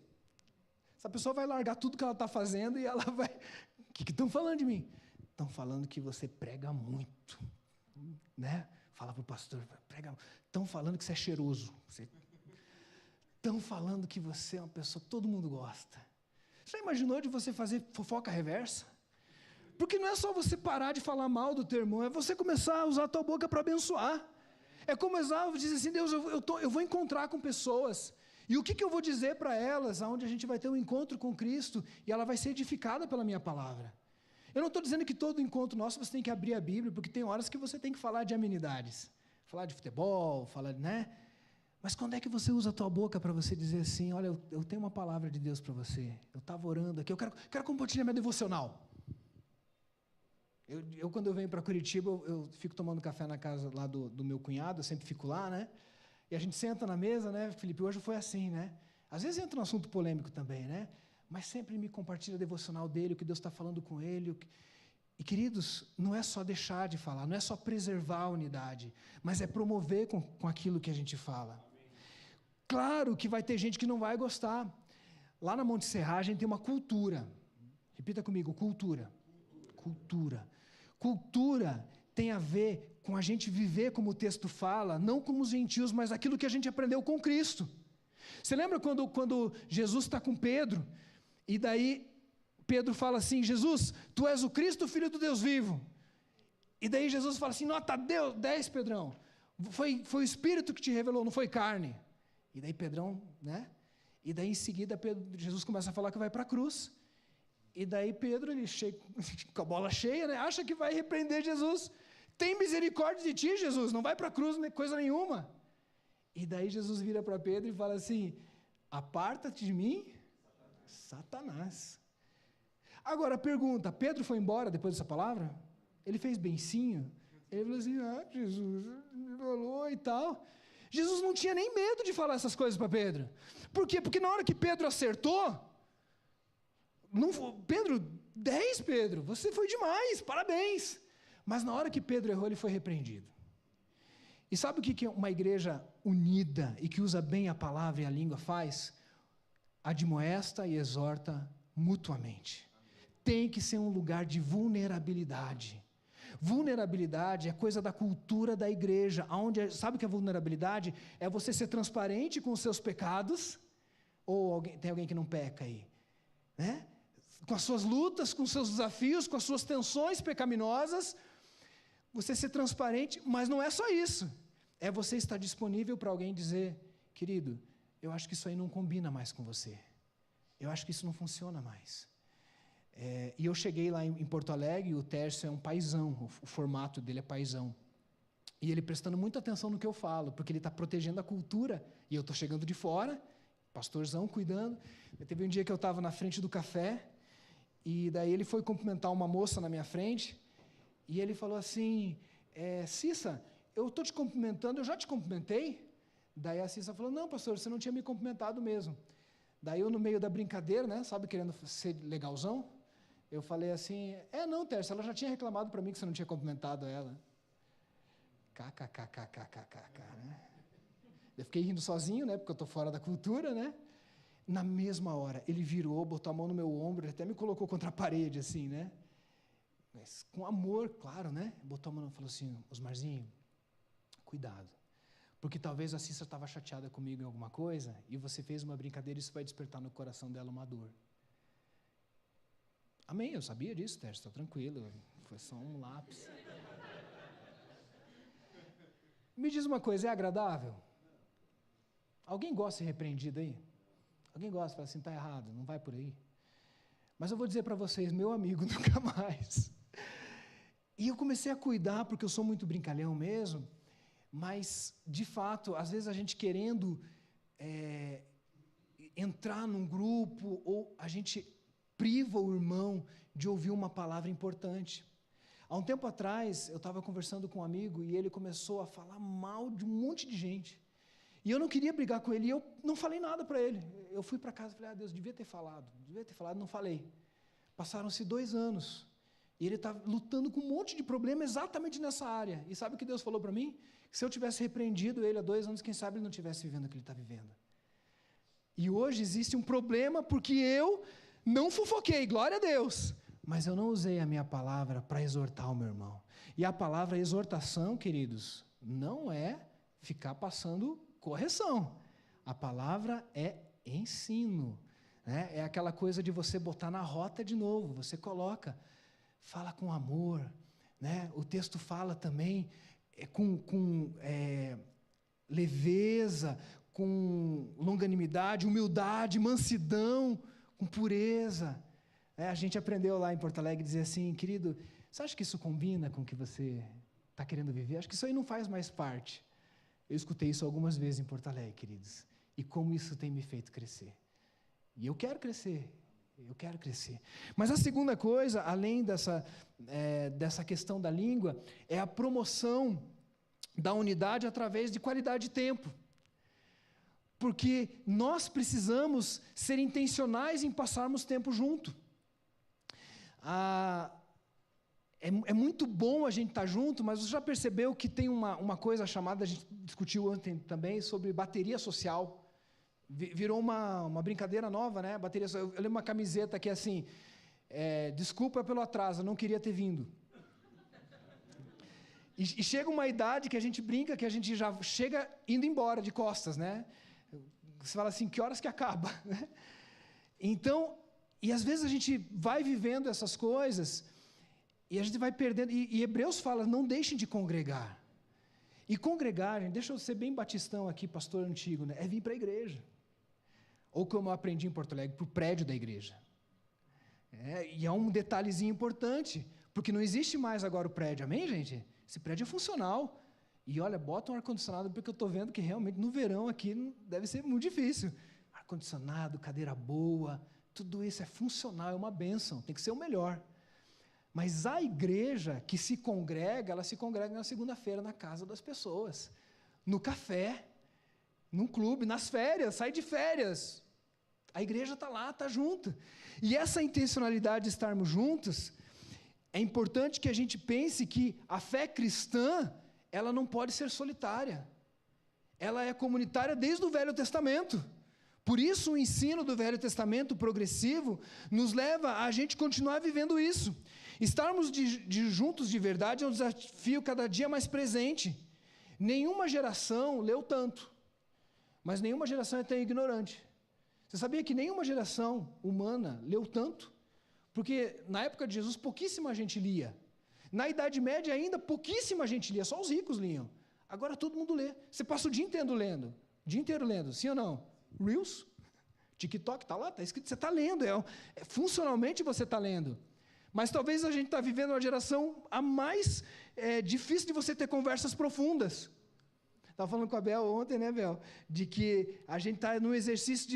Essa pessoa vai largar tudo que ela está fazendo e ela vai... O que estão falando de mim? Estão falando que você prega muito. Né? Fala para o pastor, prega. Estão falando que você é cheiroso. Estão falando que você é uma pessoa que todo mundo gosta. Já imaginou de você fazer fofoca reversa? Porque não é só você parar de falar mal do teu irmão, é você começar a usar a tua boca para abençoar. É começar a dizer assim, Deus, eu vou encontrar com pessoas, e o que eu vou dizer para elas, aonde a gente vai ter um encontro com Cristo, e ela vai ser edificada pela minha palavra. Eu não estou dizendo que todo encontro nosso você tem que abrir a Bíblia, porque tem horas que você tem que falar de amenidades, falar de futebol, falar, né? Mas quando é que você usa a tua boca para você dizer assim, olha, eu tenho uma palavra de Deus para você, eu estava orando aqui, eu quero compartilhar minha devocional. Eu quando eu venho para Curitiba, eu fico tomando café na casa lá do meu cunhado, eu sempre fico lá, né? E a gente senta na mesa, né, Felipe, hoje foi assim, né? Às vezes entra um assunto polêmico também, né? Mas sempre me compartilha a devocional dele, o que Deus está falando com ele. E, queridos, não é só deixar de falar, não é só preservar a unidade, mas é promover com aquilo que a gente fala. Claro que vai ter gente que não vai gostar. Lá na Monte Serragem tem uma cultura. Repita comigo, cultura. Cultura. Cultura tem a ver com a gente viver como o texto fala, não como os gentios, mas aquilo que a gente aprendeu com Cristo. Você lembra quando Jesus está com Pedro, e daí Pedro fala assim, Jesus, tu és o Cristo, filho do Deus vivo. E daí Jesus fala assim, nota 10, Pedrão. Foi o Espírito que te revelou, não foi carne. E daí Pedrão, né? E daí em seguida Jesus começa a falar que vai para a cruz. E daí Pedro, ele com a bola cheia, né? Acha que vai repreender Jesus. Tem misericórdia de ti, Jesus, não vai para a cruz coisa nenhuma. E daí Jesus vira para Pedro e fala assim, aparta-te de mim, Satanás. Agora, pergunta, Pedro foi embora depois dessa palavra? Ele fez bencinho? Ele falou assim, Jesus me falou e tal. Jesus não tinha nem medo de falar essas coisas para Pedro. Por quê? Porque na hora que Pedro acertou, Pedro, 10 Pedro, você foi demais, parabéns. Mas na hora que Pedro errou, ele foi repreendido. E sabe o que uma igreja unida e que usa bem a palavra e a língua faz? Admoesta e exorta mutuamente. Tem que ser um lugar de vulnerabilidade. Vulnerabilidade é coisa da cultura da igreja, sabe o que é vulnerabilidade? É você ser transparente com os seus pecados, ou tem alguém que não peca aí, né? Com as suas lutas, com os seus desafios, com as suas tensões pecaminosas, você ser transparente, mas não é só isso, é você estar disponível para alguém dizer, querido, eu acho que isso aí não combina mais com você, eu acho que isso não funciona mais. E eu cheguei lá em Porto Alegre, e o Tércio é um paizão, o formato dele é paizão. E ele prestando muita atenção no que eu falo, porque ele está protegendo a cultura, e eu estou chegando de fora, pastorzão cuidando. Teve um dia que eu estava na frente do café, e daí ele foi cumprimentar uma moça na minha frente, e ele falou assim, Cissa, eu estou te cumprimentando, eu já te cumprimentei? Daí a Cissa falou, não, pastor, você não tinha me cumprimentado mesmo. Daí eu, no meio da brincadeira, né, sabe, querendo ser legalzão, eu falei assim, não, Tércio, ela já tinha reclamado para mim que você não tinha cumprimentado ela. KKKKKKK, né? Eu fiquei rindo sozinho, né, porque eu estou fora da cultura, né? Na mesma hora, ele virou, botou a mão no meu ombro, ele até me colocou contra a parede, assim, né? Mas com amor, claro, né? Botou a mão e falou assim, Osmarzinho, cuidado, porque talvez a Cissa estava chateada comigo em alguma coisa, e você fez uma brincadeira e isso vai despertar no coração dela uma dor. Amém, eu sabia disso, Tércio, está tranquilo, foi só um lápis. Me diz uma coisa, é agradável? Alguém gosta de ser repreendido aí? Alguém gosta de falar assim, está errado, não vai por aí? Mas eu vou dizer para vocês, meu amigo, nunca mais. E eu comecei a cuidar, porque eu sou muito brincalhão mesmo, Mas, de fato, às vezes a gente querendo entrar num grupo, ou a gente priva o irmão de ouvir uma palavra importante. Há um tempo atrás, eu estava conversando com um amigo e ele começou a falar mal de um monte de gente. E eu não queria brigar com ele, e eu não falei nada para ele. Eu fui para casa e falei, Deus, devia ter falado, não falei. Passaram-se 2 anos, e ele está lutando com um monte de problema exatamente nessa área. E sabe o que Deus falou para mim? Que se eu tivesse repreendido ele há 2 anos, quem sabe ele não estivesse vivendo o que ele está vivendo. E hoje existe um problema porque eu não fofoquei, glória a Deus, mas eu não usei a minha palavra para exortar o meu irmão. E a palavra exortação, queridos, não é ficar passando correção. A palavra é ensino, né? É aquela coisa de você botar na rota de novo, você coloca, fala com amor, né? O texto fala também com leveza, com longanimidade, humildade, mansidão, com pureza. A gente aprendeu lá em Porto Alegre dizer assim, querido, você acha que isso combina com o que você está querendo viver? Acho que isso aí não faz mais parte. Eu escutei isso algumas vezes em Porto Alegre, queridos, e como isso tem me feito crescer. E eu quero crescer. Mas a segunda coisa, além dessa questão da língua, é a promoção da unidade através de qualidade de tempo. Porque nós precisamos ser intencionais em passarmos tempo junto. É muito bom a gente estar junto, mas você já percebeu que tem uma coisa chamada, a gente discutiu ontem também, sobre bateria social. Virou uma brincadeira nova, né? Bateria social. Eu lembro uma camiseta que é assim, desculpa pelo atraso, não queria ter vindo. E chega uma idade que a gente brinca, que a gente já chega indo embora de costas, né? Você fala assim, que horas que acaba? Então, e às vezes a gente vai vivendo essas coisas, e a gente vai perdendo, e Hebreus fala, não deixem de congregar. E congregar, gente, deixa eu ser bem batistão aqui, pastor antigo, né? É vir para a igreja. Ou como eu aprendi em Porto Alegre, para o prédio da igreja. E é um detalhezinho importante, porque não existe mais agora o prédio, amém, gente? Esse prédio é funcional. E olha, bota um ar-condicionado, porque eu estou vendo que realmente no verão aqui deve ser muito difícil. Ar-condicionado, cadeira boa, tudo isso é funcional, é uma bênção, tem que ser o melhor. Mas a igreja que se congrega, ela se congrega na segunda-feira na casa das pessoas, no café, num clube, nas férias, sai de férias. A igreja está lá, está junto. E essa intencionalidade de estarmos juntos, é importante que a gente pense que a fé cristã, ela não pode ser solitária. Ela é comunitária desde o Velho Testamento. Por isso o ensino do Velho Testamento progressivo nos leva a gente continuar vivendo isso. Estarmos juntos de verdade é um desafio cada dia mais presente. Nenhuma geração leu tanto, mas nenhuma geração é tão ignorante. Você sabia que nenhuma geração humana leu tanto? Porque na época de Jesus pouquíssima gente lia. Na Idade Média ainda pouquíssima gente lia, só os ricos liam. Agora todo mundo lê. Você passa o dia inteiro lendo, sim ou não? Reels, TikTok, está lá, está escrito, você está lendo, funcionalmente você está lendo. Mas talvez a gente está vivendo uma geração a mais difícil de você ter conversas profundas. Estava falando com a Bel ontem, né, Bel? De que a gente está num exercício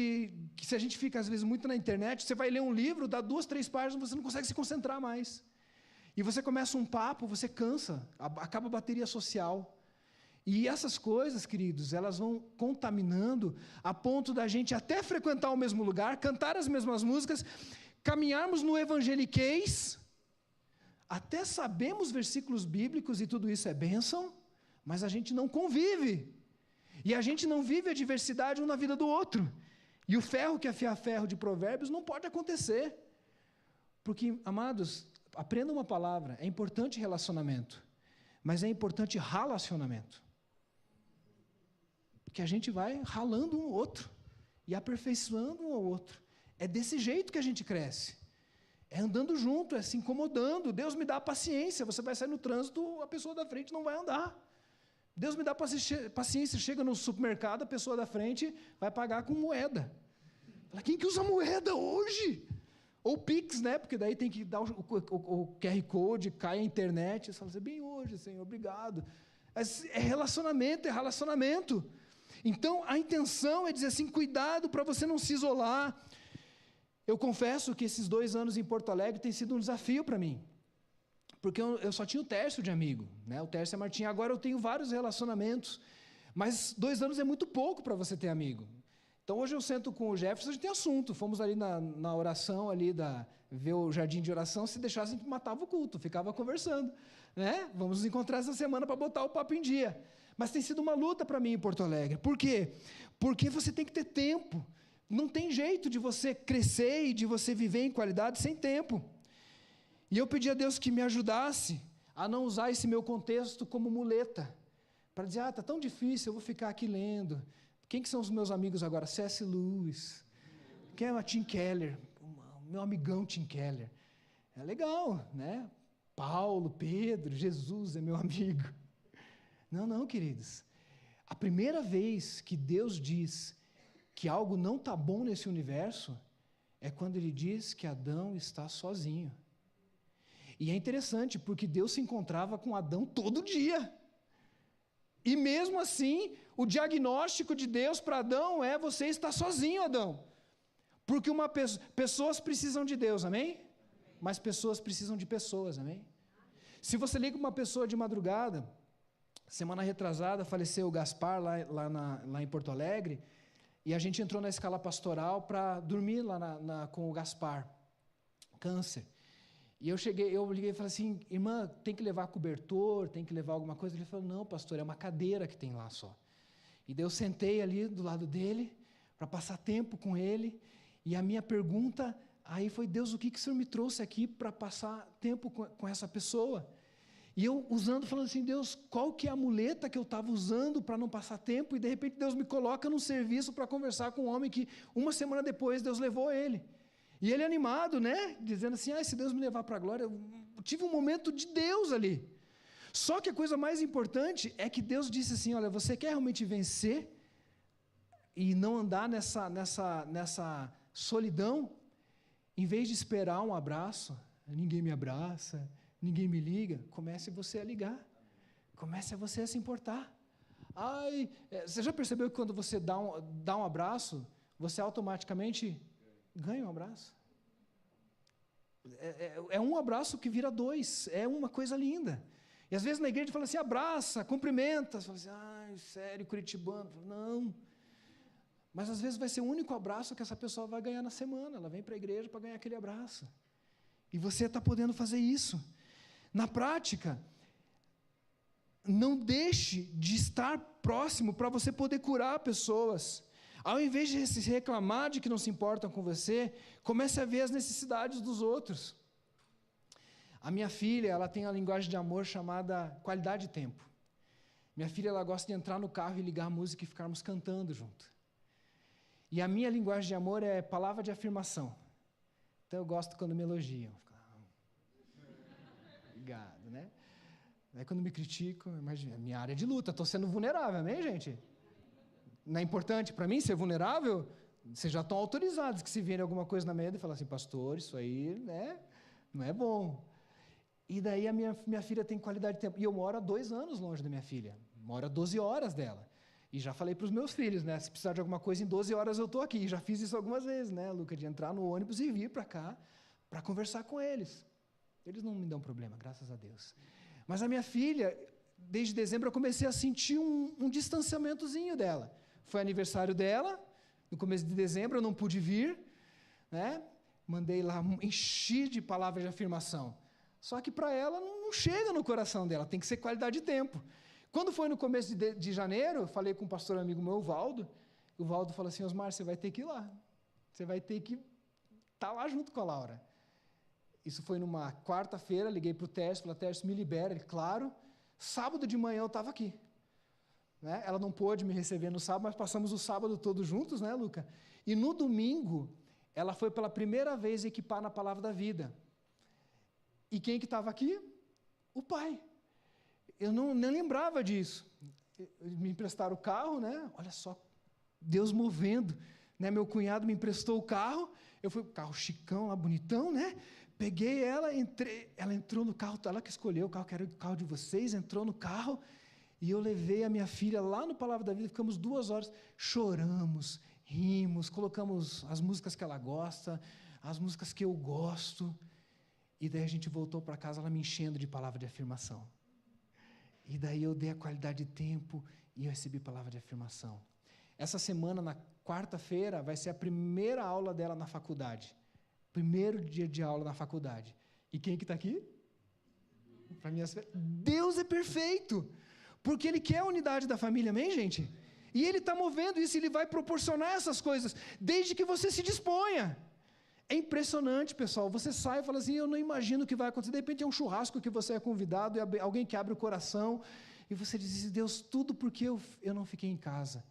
que se a gente fica, às vezes, muito na internet, você vai ler um livro, dá 2, 3 páginas, você não consegue se concentrar mais. E você começa um papo, você cansa, acaba a bateria social. E essas coisas, queridos, elas vão contaminando a ponto da gente até frequentar o mesmo lugar, cantar as mesmas músicas, caminharmos no evangeliquez, até sabemos versículos bíblicos e tudo isso é bênção, mas a gente não convive. E a gente não vive a diversidade um na vida do outro. E o ferro que afia ferro de Provérbios não pode acontecer. Porque, amados, aprenda uma palavra, é importante relacionamento, mas é importante relacionamento. Porque a gente vai ralando um ao outro e aperfeiçoando um ao outro. É desse jeito que a gente cresce. É andando junto, é se incomodando. Deus me dá paciência. Você vai sair no trânsito, a pessoa da frente não vai andar. Deus me dá paciência. Chega no supermercado, a pessoa da frente vai pagar com moeda. Fala, quem que usa moeda hoje? Ou Pix, né? Porque daí tem que dar o QR Code, cai a internet. Você fala, bem hoje, Senhor, obrigado. É relacionamento. Então, a intenção é dizer assim, cuidado para você não se isolar. Eu confesso que esses 2 anos em Porto Alegre tem sido um desafio para mim. Porque eu só tinha o Tércio de amigo, né? O Tércio e a Martinha. Agora eu tenho vários relacionamentos. Mas 2 anos é muito pouco para você ter amigo. Então, hoje eu sento com o Jefferson, a gente tem assunto. Fomos ali na oração, ver o jardim de oração. Se deixasse, a gente matava o culto, ficava conversando. Né? Vamos nos encontrar essa semana para botar o papo em dia. Mas tem sido uma luta para mim em Porto Alegre. Por quê? Porque você tem que ter tempo. Não tem jeito de você crescer e de você viver em qualidade sem tempo. E eu pedi a Deus que me ajudasse a não usar esse meu contexto como muleta. Para dizer, está tão difícil, eu vou ficar aqui lendo. Quem que são os meus amigos agora? C.S. Lewis. Quem é o Tim Keller? O meu amigão Tim Keller. É legal, né? Paulo, Pedro, Jesus é meu amigo. Não, queridos. A primeira vez que Deus diz que algo não está bom nesse universo é quando Ele diz que Adão está sozinho. E é interessante, porque Deus se encontrava com Adão todo dia. E mesmo assim, o diagnóstico de Deus para Adão é: você está sozinho, Adão. Porque pessoas precisam de Deus, amém? Mas pessoas precisam de pessoas, amém? Se você liga uma pessoa de madrugada, semana retrasada faleceu o Gaspar lá em Porto Alegre, e a gente entrou na escala pastoral para dormir lá com o Gaspar, câncer. E eu liguei e falei assim: irmã, tem que levar cobertor, tem que levar alguma coisa? Ele falou: não, pastor, é uma cadeira que tem lá só. E daí eu sentei ali do lado dele, para passar tempo com ele, e a minha pergunta aí foi: Deus, o que o Senhor me trouxe aqui para passar tempo com essa pessoa? E eu falando assim: Deus, qual que é a muleta que eu estava usando para não passar tempo? E de repente Deus me coloca num serviço para conversar com um homem que uma semana depois Deus levou ele. E ele animado, né? Dizendo assim: se Deus me levar para a glória. Eu tive um momento de Deus ali. Só que a coisa mais importante é que Deus disse assim: olha, você quer realmente vencer e não andar nessa solidão? Em vez de esperar um abraço, ninguém me abraça, ninguém me liga, comece você a ligar. Comece você a se importar. Você já percebeu que quando você dá um abraço, você automaticamente ganha um abraço? É um abraço que vira 2, é uma coisa linda. E às vezes na igreja fala assim: abraça, cumprimenta. Você fala assim: sério, curitibano? Não. Mas às vezes vai ser o único abraço que essa pessoa vai ganhar na semana. Ela vem para a igreja para ganhar aquele abraço. E você está podendo fazer isso. Na prática, não deixe de estar próximo para você poder curar pessoas. Ao invés de se reclamar de que não se importam com você, comece a ver as necessidades dos outros. A minha filha, ela tem a linguagem de amor chamada qualidade de tempo. Minha filha, ela gosta de entrar no carro e ligar a música e ficarmos cantando junto. E a minha linguagem de amor é palavra de afirmação. Então eu gosto quando me elogiam. Obrigado, né? Aí quando me criticam, imagina, minha área de luta, estou sendo vulnerável, amém, gente? Não é importante para mim ser vulnerável? Vocês já estão autorizados que se virem alguma coisa na minha vida e falar assim: pastor, isso aí, né, não é bom. E daí a minha filha tem qualidade de tempo. E eu moro há 2 anos longe da minha filha. Moro a 12 horas dela. E já falei para os meus filhos, né, se precisar de alguma coisa, em 12 horas eu estou aqui. E já fiz isso algumas vezes, né, Luca, de entrar no ônibus e vir para cá para conversar com eles. Eles não me dão problema, graças a Deus. Mas a minha filha, desde dezembro, eu comecei a sentir um distanciamentozinho dela. Foi aniversário dela, no começo de dezembro, eu não pude vir, né? Mandei lá, enchi de palavras de afirmação. Só que para ela não chega no coração dela, tem que ser qualidade de tempo. Quando foi no começo de janeiro, eu falei com um pastor amigo meu, o Valdo falou assim: Osmar, você vai ter que ir lá. Você vai ter que estar lá junto com a Laura. Isso foi numa quarta-feira, liguei para o Tércio, falei: Tércio, me libera. Ele: claro. Sábado de manhã eu estava aqui. Né? Ela não pôde me receber no sábado, mas passamos o sábado todos juntos, né, Luca? E no domingo, ela foi pela primeira vez equipar na Palavra da Vida. E quem que estava aqui? O pai. Eu nem lembrava disso. Me emprestaram o carro, né? Olha só, Deus movendo. Né? Meu cunhado me emprestou o carro, eu fui, carro chicão lá, bonitão, né? Peguei ela, ela entrou no carro, ela que escolheu o carro, que era o carro de vocês, entrou no carro, E eu levei a minha filha lá no Palavra da Vida, ficamos 2 horas, choramos, rimos, colocamos as músicas que ela gosta, as músicas que eu gosto, e daí a gente voltou para casa, ela me enchendo de palavra de afirmação. E daí eu dei a qualidade de tempo e eu recebi palavra de afirmação. Essa semana, na quarta-feira, vai ser a primeira aula dela na faculdade. Primeiro dia de aula na faculdade. E quem que está aqui? Deus é perfeito, porque Ele quer a unidade da família, amém, gente? E Ele está movendo isso, Ele vai proporcionar essas coisas, desde que você se disponha. É impressionante, pessoal, você sai e fala assim, eu não imagino o que vai acontecer, de repente é um churrasco que você é convidado, e alguém que abre o coração, e você diz, Deus, tudo porque eu não fiquei em casa.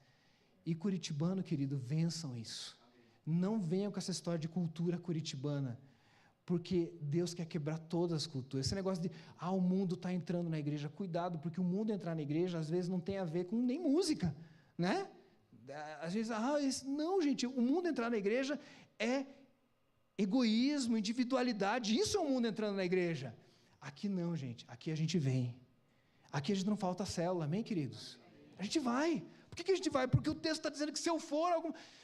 E curitibano, querido, vençam isso. Não venham com essa história de cultura curitibana, porque Deus quer quebrar todas as culturas. Esse negócio de, o mundo está entrando na igreja, cuidado, porque o mundo entrar na igreja, às vezes, não tem a ver com nem música, né? Às vezes, não, gente, o mundo entrar na igreja é egoísmo, individualidade, isso é o mundo entrando na igreja. Aqui não, gente, aqui a gente vem. Aqui a gente não falta célula, amém, queridos? A gente vai. Por que a gente vai? Porque o texto está dizendo que se eu for...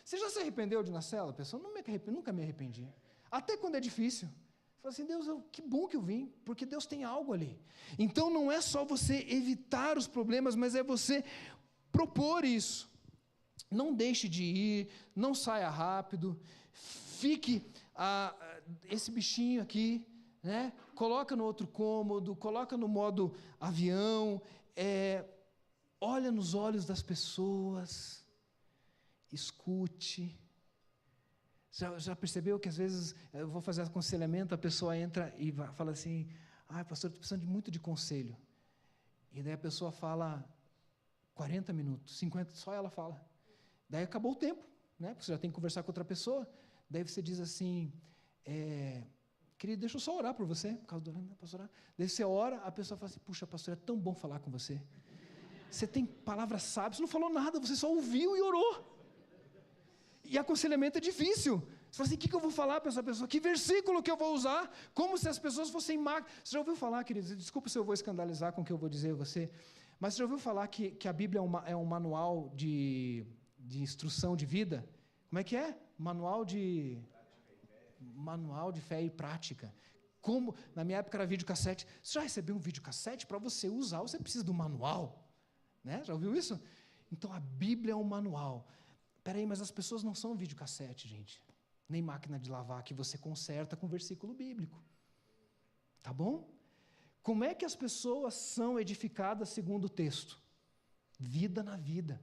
Você já se arrependeu de ir na célula, pessoal? Nunca me arrependi. Até quando é difícil. Você fala assim, Deus, que bom que eu vim, porque Deus tem algo ali. Então não é só você evitar os problemas, mas é você propor isso. Não deixe de ir, não saia rápido, fique esse bichinho aqui, né? Coloca no outro cômodo, coloca no modo avião, olha nos olhos das pessoas, escute. Já percebeu que às vezes eu vou fazer aconselhamento, a pessoa entra e fala assim, pastor, estou precisando muito de conselho. E daí a pessoa fala 40 minutos, 50, só ela fala. Daí acabou o tempo, né? Porque você já tem que conversar com outra pessoa. Daí você diz assim, querido, deixa eu só orar por você, por causa do pastor. Daí você ora, a pessoa fala assim, puxa, pastor, é tão bom falar com você. Você tem palavras sábias, você não falou nada, você só ouviu e orou. E aconselhamento é difícil. Você fala assim, o que eu vou falar para essa pessoa? Que versículo que eu vou usar? Como se as pessoas fossem máquinas. Você já ouviu falar, queridos, desculpa se eu vou escandalizar com o que eu vou dizer a você, mas você já ouviu falar que a Bíblia é um manual de instrução de vida? Como é que é? Manual de fé e prática. Como, na minha época era videocassete. Você já recebeu um videocassete? Para você usar, você precisa do manual. Né? Já ouviu isso? Então, a Bíblia é um manual. Peraí, mas as pessoas não são videocassete, gente. Nem máquina de lavar que você conserta com versículo bíblico. Tá bom? Como é que as pessoas são edificadas segundo o texto? Vida na vida.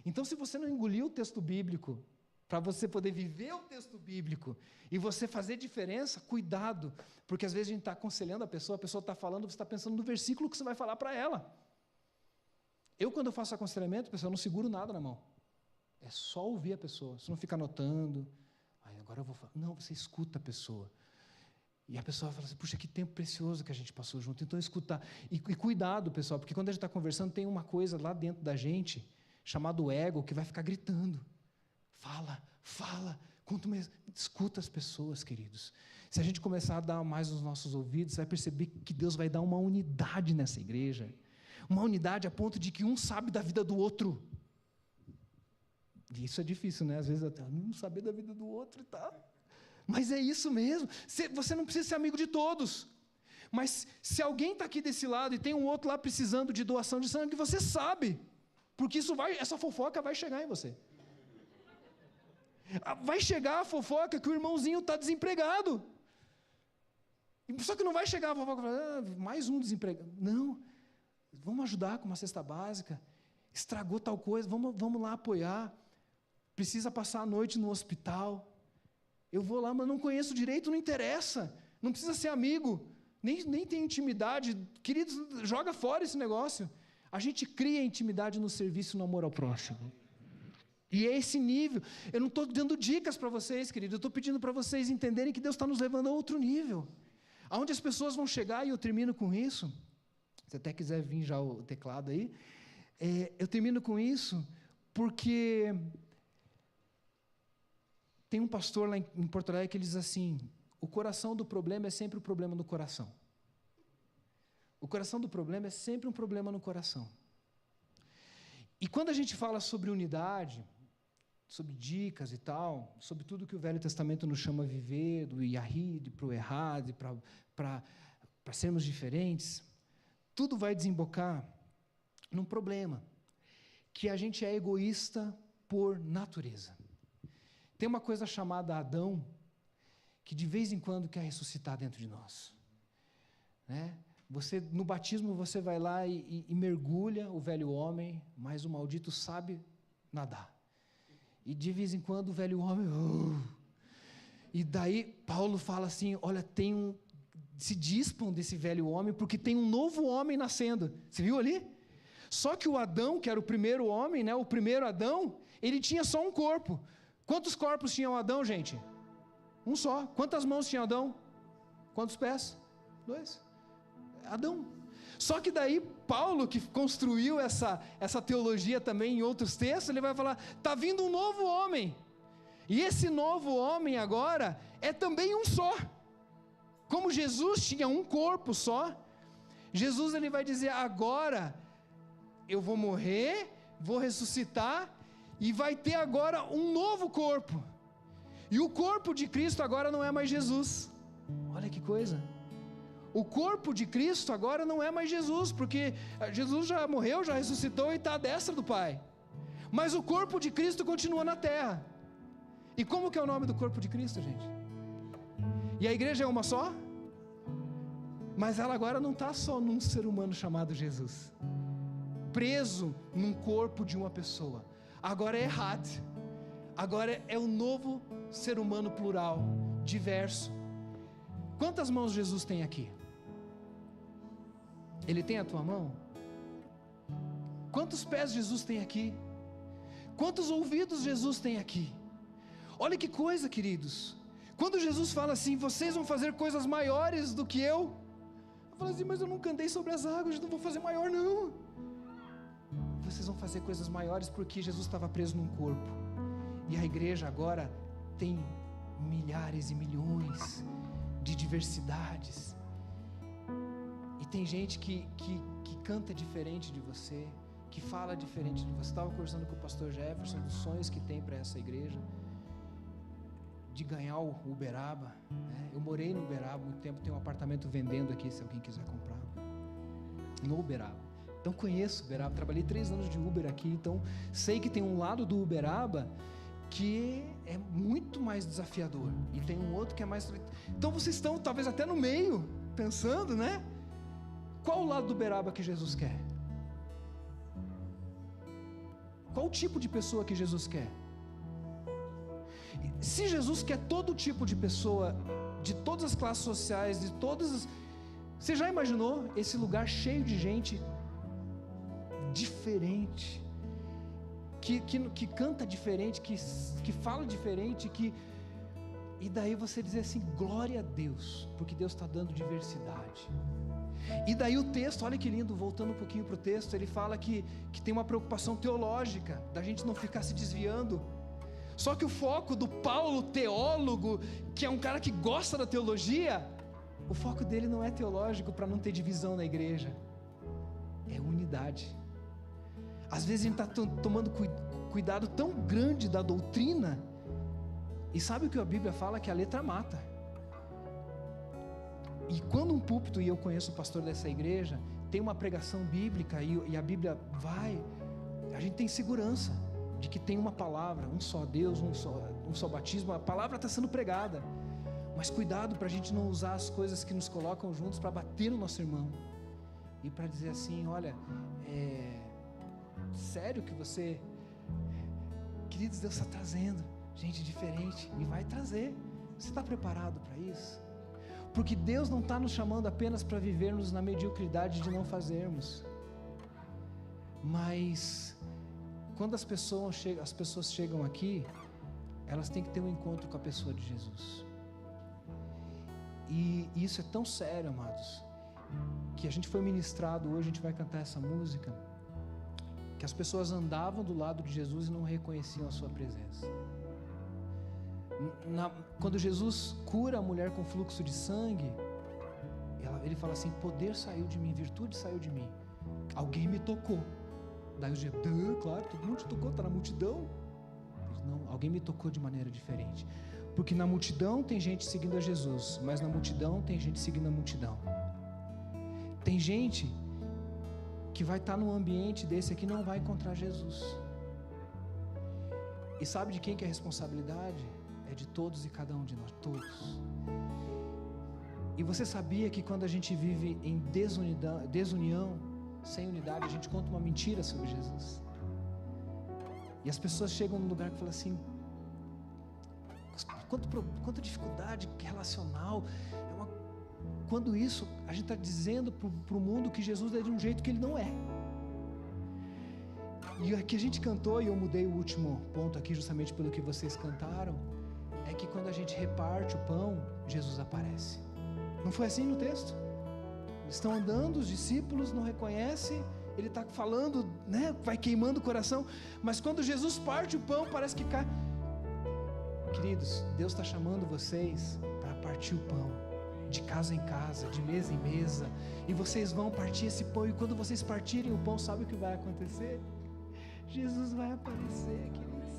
Então, se você não engoliu o texto bíblico, para você poder viver o texto bíblico e você fazer diferença, cuidado, porque às vezes a gente está aconselhando a pessoa está falando, você está pensando no versículo que você vai falar para ela. Eu, quando eu faço aconselhamento, pessoal, não seguro nada na mão. É só ouvir a pessoa, você não fica anotando, agora eu vou falar. Não, você escuta a pessoa. E a pessoa fala assim, puxa, que tempo precioso que a gente passou junto. Então, escutar. E cuidado, pessoal, porque quando a gente está conversando, tem uma coisa lá dentro da gente, chamado ego, que vai ficar gritando. Fala, escuta as pessoas, queridos. Se a gente começar a dar mais os nossos ouvidos, você vai perceber que Deus vai dar uma unidade nessa igreja. Uma unidade a ponto de que um sabe da vida do outro. E isso é difícil, né? Às vezes até não saber da vida do outro e tal. Mas é isso mesmo. Você não precisa ser amigo de todos. Mas se alguém está aqui desse lado e tem um outro lá precisando de doação de sangue, você sabe. Porque essa fofoca vai chegar em você. Vai chegar a fofoca que o irmãozinho está desempregado. Só que não vai chegar a fofoca e falar, mais um desempregado. Não. Vamos ajudar com uma cesta básica. Estragou tal coisa, vamos lá apoiar. Precisa passar a noite no hospital. Eu vou lá, mas não conheço direito, não interessa. Não precisa ser amigo. Nem tem intimidade. Queridos, joga fora esse negócio. A gente cria intimidade no serviço e no amor ao próximo. E é esse nível. Eu não estou dando dicas para vocês, queridos. Eu estou pedindo para vocês entenderem que Deus está nos levando a outro nível. Aonde as pessoas vão chegar, e eu termino com isso. Se até quiser vir já o teclado aí. Eu termino com isso porque tem um pastor lá em Porto Alegre que ele diz assim, o coração do problema é sempre o problema do coração. O coração do problema é sempre um problema no coração. E quando a gente fala sobre unidade, sobre dicas e tal, sobre tudo que o Velho Testamento nos chama a viver, do Yahid para o Errad, para sermos diferentes, tudo vai desembocar num problema, que a gente é egoísta por natureza. Tem uma coisa chamada Adão, que de vez em quando quer ressuscitar dentro de nós. Né? No batismo você vai lá e mergulha o velho homem, mas o maldito sabe nadar. E de vez em quando o velho homem... E daí Paulo fala assim, olha, se dispam desse velho homem, porque tem um novo homem nascendo. Você viu ali? Só que o Adão, que era o primeiro homem, né, o primeiro Adão, ele tinha só um corpo. Quantos corpos tinha o Adão, gente? Um só. Quantas mãos tinha Adão? Quantos pés? 2. Adão. Só que daí Paulo, que construiu essa teologia também em outros textos, ele vai falar, está vindo um novo homem. E esse novo homem agora é também um só. Como Jesus tinha um corpo só, Jesus ele vai dizer, agora eu vou morrer, vou ressuscitar e vai ter agora um novo corpo. E o corpo de Cristo agora não é mais Jesus. Olha que coisa. O corpo de Cristo agora não é mais Jesus, porque Jesus já morreu, já ressuscitou e está à destra do Pai. Mas o corpo de Cristo continua na terra. E como que é o nome do corpo de Cristo, gente? E a igreja é uma só? Mas ela agora não está só num ser humano chamado Jesus, preso num corpo de uma pessoa. Agora é Errad. Agora é um novo ser humano plural, diverso. Quantas mãos Jesus tem aqui? Ele tem a tua mão? Quantos pés Jesus tem aqui? Quantos ouvidos Jesus tem aqui? Olha que coisa, queridos. Quando Jesus fala assim, vocês vão fazer coisas maiores do que eu falo assim, mas eu nunca andei sobre as águas, não vou fazer maior não. Vocês vão fazer coisas maiores porque Jesus estava preso num corpo. E a igreja agora tem milhares e milhões de diversidades. E tem gente que canta diferente de você, que fala diferente de você. Estava conversando com o pastor Jefferson dos sonhos que tem para essa igreja, de ganhar o Uberaba. Né? Eu morei no Uberaba muito tempo, tenho um apartamento vendendo aqui, se alguém quiser comprar, no Uberaba. Então conheço o Uberaba, trabalhei 3 anos de Uber aqui, então sei que tem um lado do Uberaba que é muito mais desafiador, e tem um outro que é mais... Então vocês estão talvez até no meio, pensando, né? Qual o lado do Uberaba que Jesus quer? Qual o tipo de pessoa que Jesus quer? Se Jesus quer todo tipo de pessoa, de todas as classes sociais, de todas as... Você já imaginou esse lugar cheio de gente diferente, que canta diferente, que fala diferente, e daí você dizer assim, glória a Deus, porque Deus está dando diversidade. E daí o texto, olha que lindo, voltando um pouquinho para o texto, ele fala que tem uma preocupação teológica, da gente não ficar se desviando. Só que o foco do Paulo, teólogo, que é um cara que gosta da teologia, o foco dele não é teológico para não ter divisão na igreja, é unidade. Às vezes a gente está tomando cuidado tão grande da doutrina, e sabe o que a Bíblia fala? Que a letra mata. E quando um púlpito, e eu conheço o pastor dessa igreja, tem uma pregação bíblica e a Bíblia a gente tem segurança de que tem uma palavra, um só Deus, um só batismo, a palavra está sendo pregada, mas cuidado para a gente não usar as coisas que nos colocam juntos para bater no nosso irmão, e para dizer assim, olha, sério que você, queridos, Deus está trazendo gente diferente, e vai trazer, você está preparado para isso? Porque Deus não está nos chamando apenas para vivermos na mediocridade de não fazermos, mas quando as pessoas chegam aqui, elas têm que ter um encontro com a pessoa de Jesus. E isso é tão sério, amados, que a gente foi ministrado hoje, a gente vai cantar essa música, que as pessoas andavam do lado de Jesus e não reconheciam a sua presença. Quando Jesus cura a mulher com fluxo de sangue, ele fala assim, poder saiu de mim, virtude saiu de mim, alguém me tocou. Daí os discípulos, claro, todo mundo te tocou, está na multidão. Não, alguém me tocou de maneira diferente. Porque na multidão tem gente seguindo a Jesus, mas na multidão tem gente seguindo a multidão. Tem gente que vai estar num ambiente desse aqui e não vai encontrar Jesus. E sabe de quem que é a responsabilidade? É de todos e cada um de nós, todos. E você sabia que quando a gente vive em desunião, sem unidade, a gente conta uma mentira sobre Jesus? E as pessoas chegam num lugar que falam assim, quanta dificuldade relacional, quando isso, a gente está dizendo para o mundo que Jesus é de um jeito que ele não é. E o que a gente cantou, e eu mudei o último ponto aqui justamente pelo que vocês cantaram, é que quando a gente reparte o pão, Jesus aparece. Não foi assim no texto? Estão andando, os discípulos não reconhecem, ele está falando, né, vai queimando o coração, mas quando Jesus parte o pão, parece que cai. Queridos, Deus está chamando vocês para partir o pão, de casa em casa, de mesa em mesa, e vocês vão partir esse pão, e quando vocês partirem o pão, sabe o que vai acontecer? Jesus vai aparecer, queridos,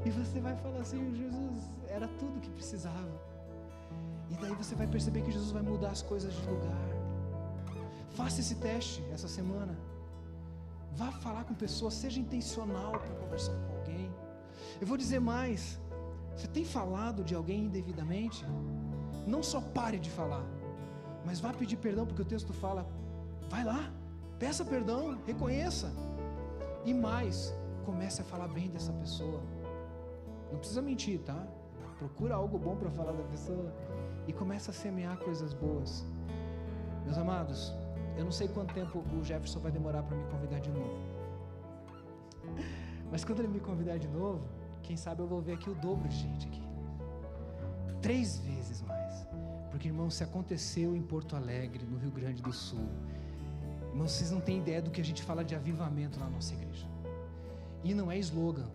e você vai falar assim, Jesus, era tudo que precisava. E daí você vai perceber que Jesus vai mudar as coisas de lugar. Faça esse teste essa semana. Vá falar com pessoas, seja intencional para conversar com alguém. Eu vou dizer mais, você tem falado de alguém indevidamente? Não só pare de falar, mas vá pedir perdão, porque o texto fala, vai lá, peça perdão, reconheça. E mais, comece a falar bem dessa pessoa. Não precisa mentir, tá? Procura algo bom para falar da pessoa e começa a semear coisas boas. Meus amados, eu não sei quanto tempo o Jefferson vai demorar para me convidar de novo, mas quando ele me convidar de novo, quem sabe eu vou ver aqui o dobro de gente aqui, 3 vezes mais. Porque, irmãos, se aconteceu em Porto Alegre, no Rio Grande do Sul, irmãos, vocês não têm ideia do que a gente fala de avivamento na nossa igreja. E não é slogan,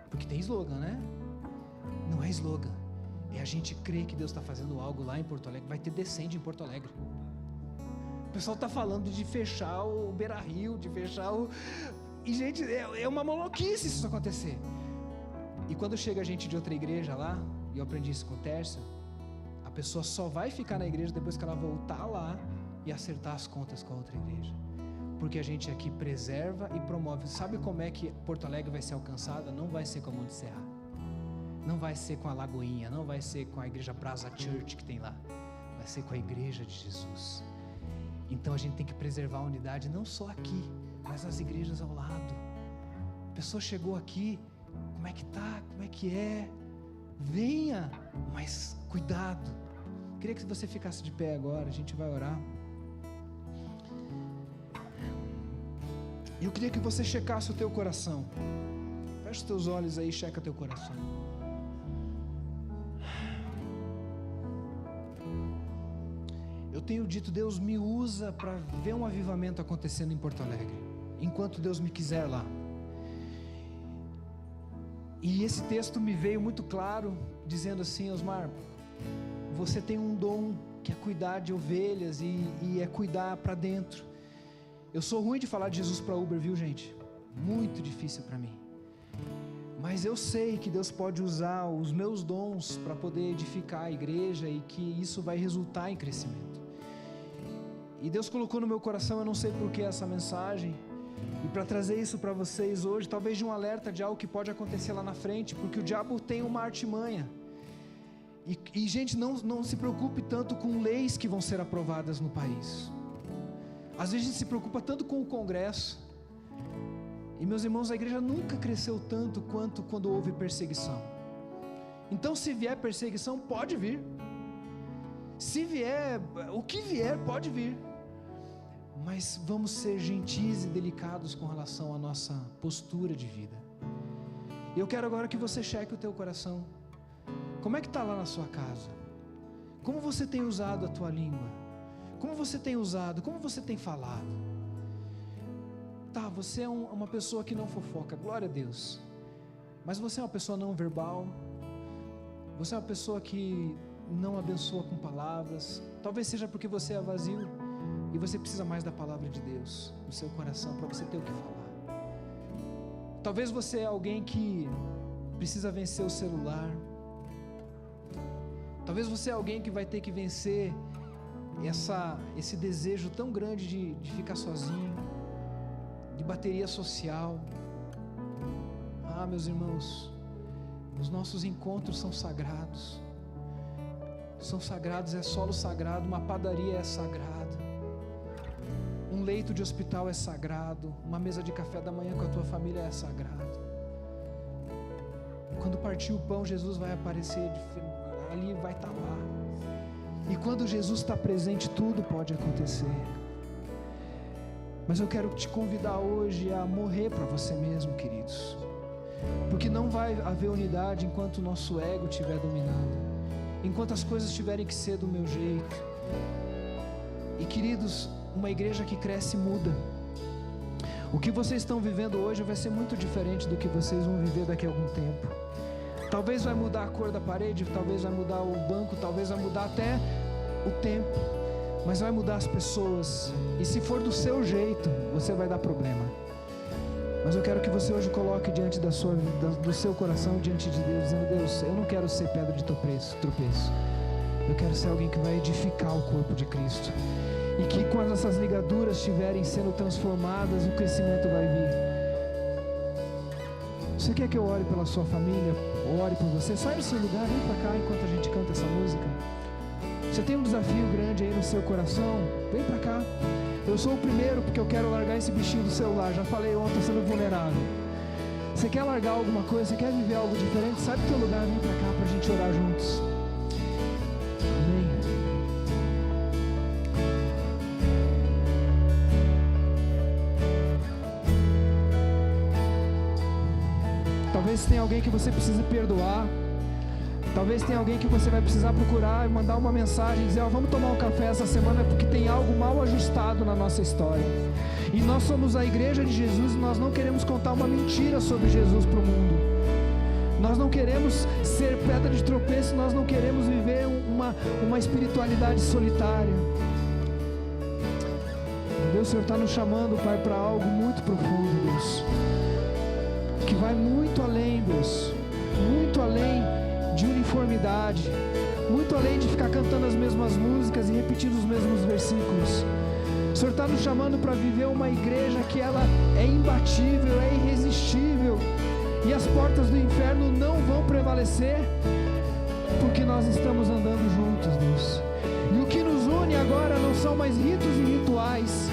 porque tem slogan, né? Não é slogan, é a gente crer que Deus está fazendo algo lá em Porto Alegre. Vai ter Descende em Porto Alegre. O pessoal está falando de fechar o Beira Rio, de fechar o... E gente, é uma maluquice isso acontecer. E quando chega gente de outra igreja lá, e eu aprendi isso com o Tércio, a pessoa só vai ficar na igreja depois que ela voltar lá e acertar as contas com a outra igreja. Porque a gente aqui preserva e promove. Sabe como é que Porto Alegre vai ser alcançada? Não vai ser com a Monte Serra, não vai ser com a Lagoinha, não vai ser com a igreja Brasa Church que tem lá, vai ser com a igreja de Jesus. Então a gente tem que preservar a unidade, não só aqui, mas nas igrejas ao lado. A pessoa chegou aqui, como é que tá, como é que é? Venha, mas cuidado. Queria que você ficasse de pé agora, a gente vai orar. E eu queria que você checasse o teu coração. Fecha os teus olhos aí, checa teu coração. Eu tenho dito, Deus me usa para ver um avivamento acontecendo em Porto Alegre, enquanto Deus me quiser lá. E esse texto me veio muito claro, dizendo assim, Osmar, você tem um dom que é cuidar de ovelhas e é cuidar para dentro. Eu sou ruim de falar de Jesus para Uber, viu, gente? Muito difícil para mim. Mas eu sei que Deus pode usar os meus dons para poder edificar a igreja e que isso vai resultar em crescimento. E Deus colocou no meu coração, eu não sei por que essa mensagem, e para trazer isso para vocês hoje, talvez de um alerta de algo que pode acontecer lá na frente, porque o diabo tem uma artimanha. E gente, não se preocupe tanto com leis que vão ser aprovadas no país. Às vezes a gente se preocupa tanto com o Congresso. E meus irmãos, a igreja nunca cresceu tanto quanto quando houve perseguição. Então se vier perseguição, pode vir. Se vier, o que vier pode vir. Mas vamos ser gentis e delicados com relação à nossa postura de vida. Eu quero agora que você cheque o teu coração. Como é que está lá na sua casa? Como você tem usado a tua língua? Como você tem usado? Como você tem falado? Tá, você é uma pessoa que não fofoca, glória a Deus. Mas você é uma pessoa não verbal. Você é uma pessoa que não abençoa com palavras. Talvez seja porque você é vazio e você precisa mais da palavra de Deus no seu coração para você ter o que falar. Talvez você é alguém que precisa vencer o celular. Talvez você é alguém que vai ter que vencer esse desejo tão grande de ficar sozinho, de bateria social. Meus irmãos, os nossos encontros são sagrados. É solo sagrado, uma padaria é sagrada, um leito de hospital é sagrado, uma mesa de café da manhã com a tua família é sagrado. Quando partir o pão, Jesus vai aparecer, ali vai estar lá. E quando Jesus está presente, tudo pode acontecer. Mas eu quero te convidar hoje a morrer para você mesmo, queridos, porque não vai haver unidade enquanto o nosso ego estiver dominado, enquanto as coisas tiverem que ser do meu jeito. E queridos, uma igreja que cresce muda. O que vocês estão vivendo hoje vai ser muito diferente do que vocês vão viver daqui a algum tempo. Talvez vai mudar a cor da parede, talvez vai mudar o banco, talvez vai mudar até o tempo, mas vai mudar as pessoas. E se for do seu jeito, você vai dar problema. Mas eu quero que você hoje coloque diante do seu coração, diante de Deus, dizendo: Deus, eu não quero ser pedra de tropeço. Eu quero ser alguém que vai edificar o corpo de Cristo. E que quando essas ligaduras estiverem sendo transformadas, o crescimento vai vir. Você quer que eu ore pela sua família? Ou ore por você? Sai do seu lugar, vem pra cá enquanto a gente canta essa música. Você tem um desafio grande aí no seu coração? Vem pra cá. Eu sou o primeiro porque eu quero largar esse bichinho do celular. Já falei ontem, sendo vulnerável. Você quer largar alguma coisa? Você quer viver algo diferente? Sai do teu lugar, vem pra cá pra gente orar juntos. Amém. Talvez tenha alguém que você precise perdoar. Talvez tenha alguém que você vai precisar procurar e mandar uma mensagem, dizer: vamos tomar um café essa semana, porque tem algo mal ajustado na nossa história. E nós somos a igreja de Jesus e nós não queremos contar uma mentira sobre Jesus para o mundo. Nós não queremos ser pedra de tropeço, nós não queremos viver uma espiritualidade solitária. Deus, o Senhor está nos chamando, Pai, para algo muito profundo, Deus, que vai muito além, Deus, muito além de uniformidade, muito além de ficar cantando as mesmas músicas e repetindo os mesmos versículos. O Senhor está nos chamando para viver uma igreja que ela é imbatível, é irresistível, e as portas do inferno não vão prevalecer, porque nós estamos andando juntos, Deus. E o que nos une agora não são mais ritos e rituais,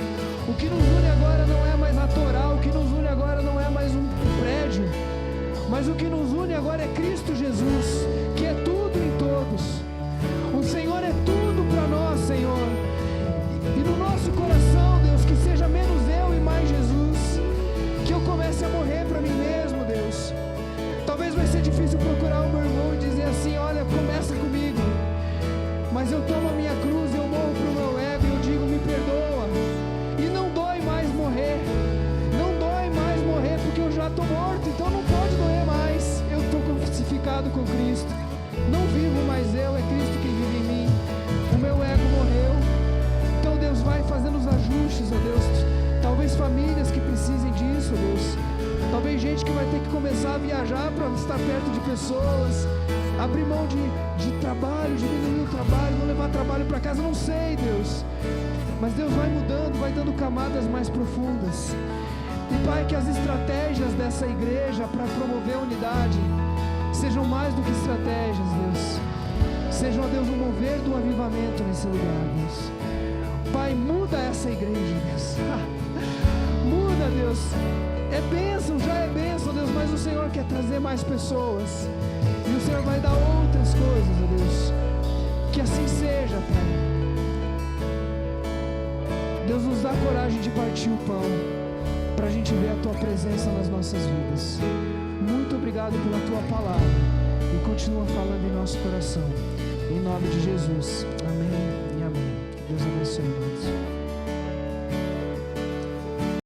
o que nos une agora não é mais a Torá, o que nos une agora não é mais um prédio, mas o que nos une agora é Cristo Jesus, que é tudo em todos. O Senhor é tudo para nós, Senhor. E no nosso coração, Deus, que seja menos eu e mais Jesus. Que eu comece a morrer para mim mesmo, Deus. Talvez vai ser difícil procurar o meu irmão e dizer assim: olha, começa comigo. Mas eu tomo a minha cruz, eu morro para o meu ego e eu digo: me perdoa. E não dói mais morrer. Não dói mais morrer porque eu já estou morto, então não pode doer mais. Eu estou crucificado com Cristo. Não vivo mais eu, é Cristo que vive em mim. O meu ego morreu. Então Deus vai fazendo os ajustes, ó Deus. Talvez famílias que precisem disso, Deus. Talvez gente que vai ter que começar a viajar para estar perto de pessoas, abrir mão de trabalho, diminuir o trabalho, não levar trabalho para casa, não sei, Deus. Mas Deus vai mudando, vai dando camadas mais profundas. E Pai, que as estratégias dessa igreja para promover a unidade sejam mais do que estratégias, Deus. Sejam, ó Deus, um mover do avivamento nesse lugar, Deus. Pai, muda essa igreja, Deus. Muda, Deus. É bênção, já é bênção, Deus, mas o Senhor quer trazer mais pessoas. E o Senhor vai dar outras coisas, ó Deus. Que assim seja, Pai. Deus, nos dá coragem de partir o pão, para a gente ver a Tua presença nas nossas vidas. Muito obrigado pela Tua palavra. E continua falando em nosso coração. Em nome de Jesus. Amém e amém. Deus abençoe, irmãos.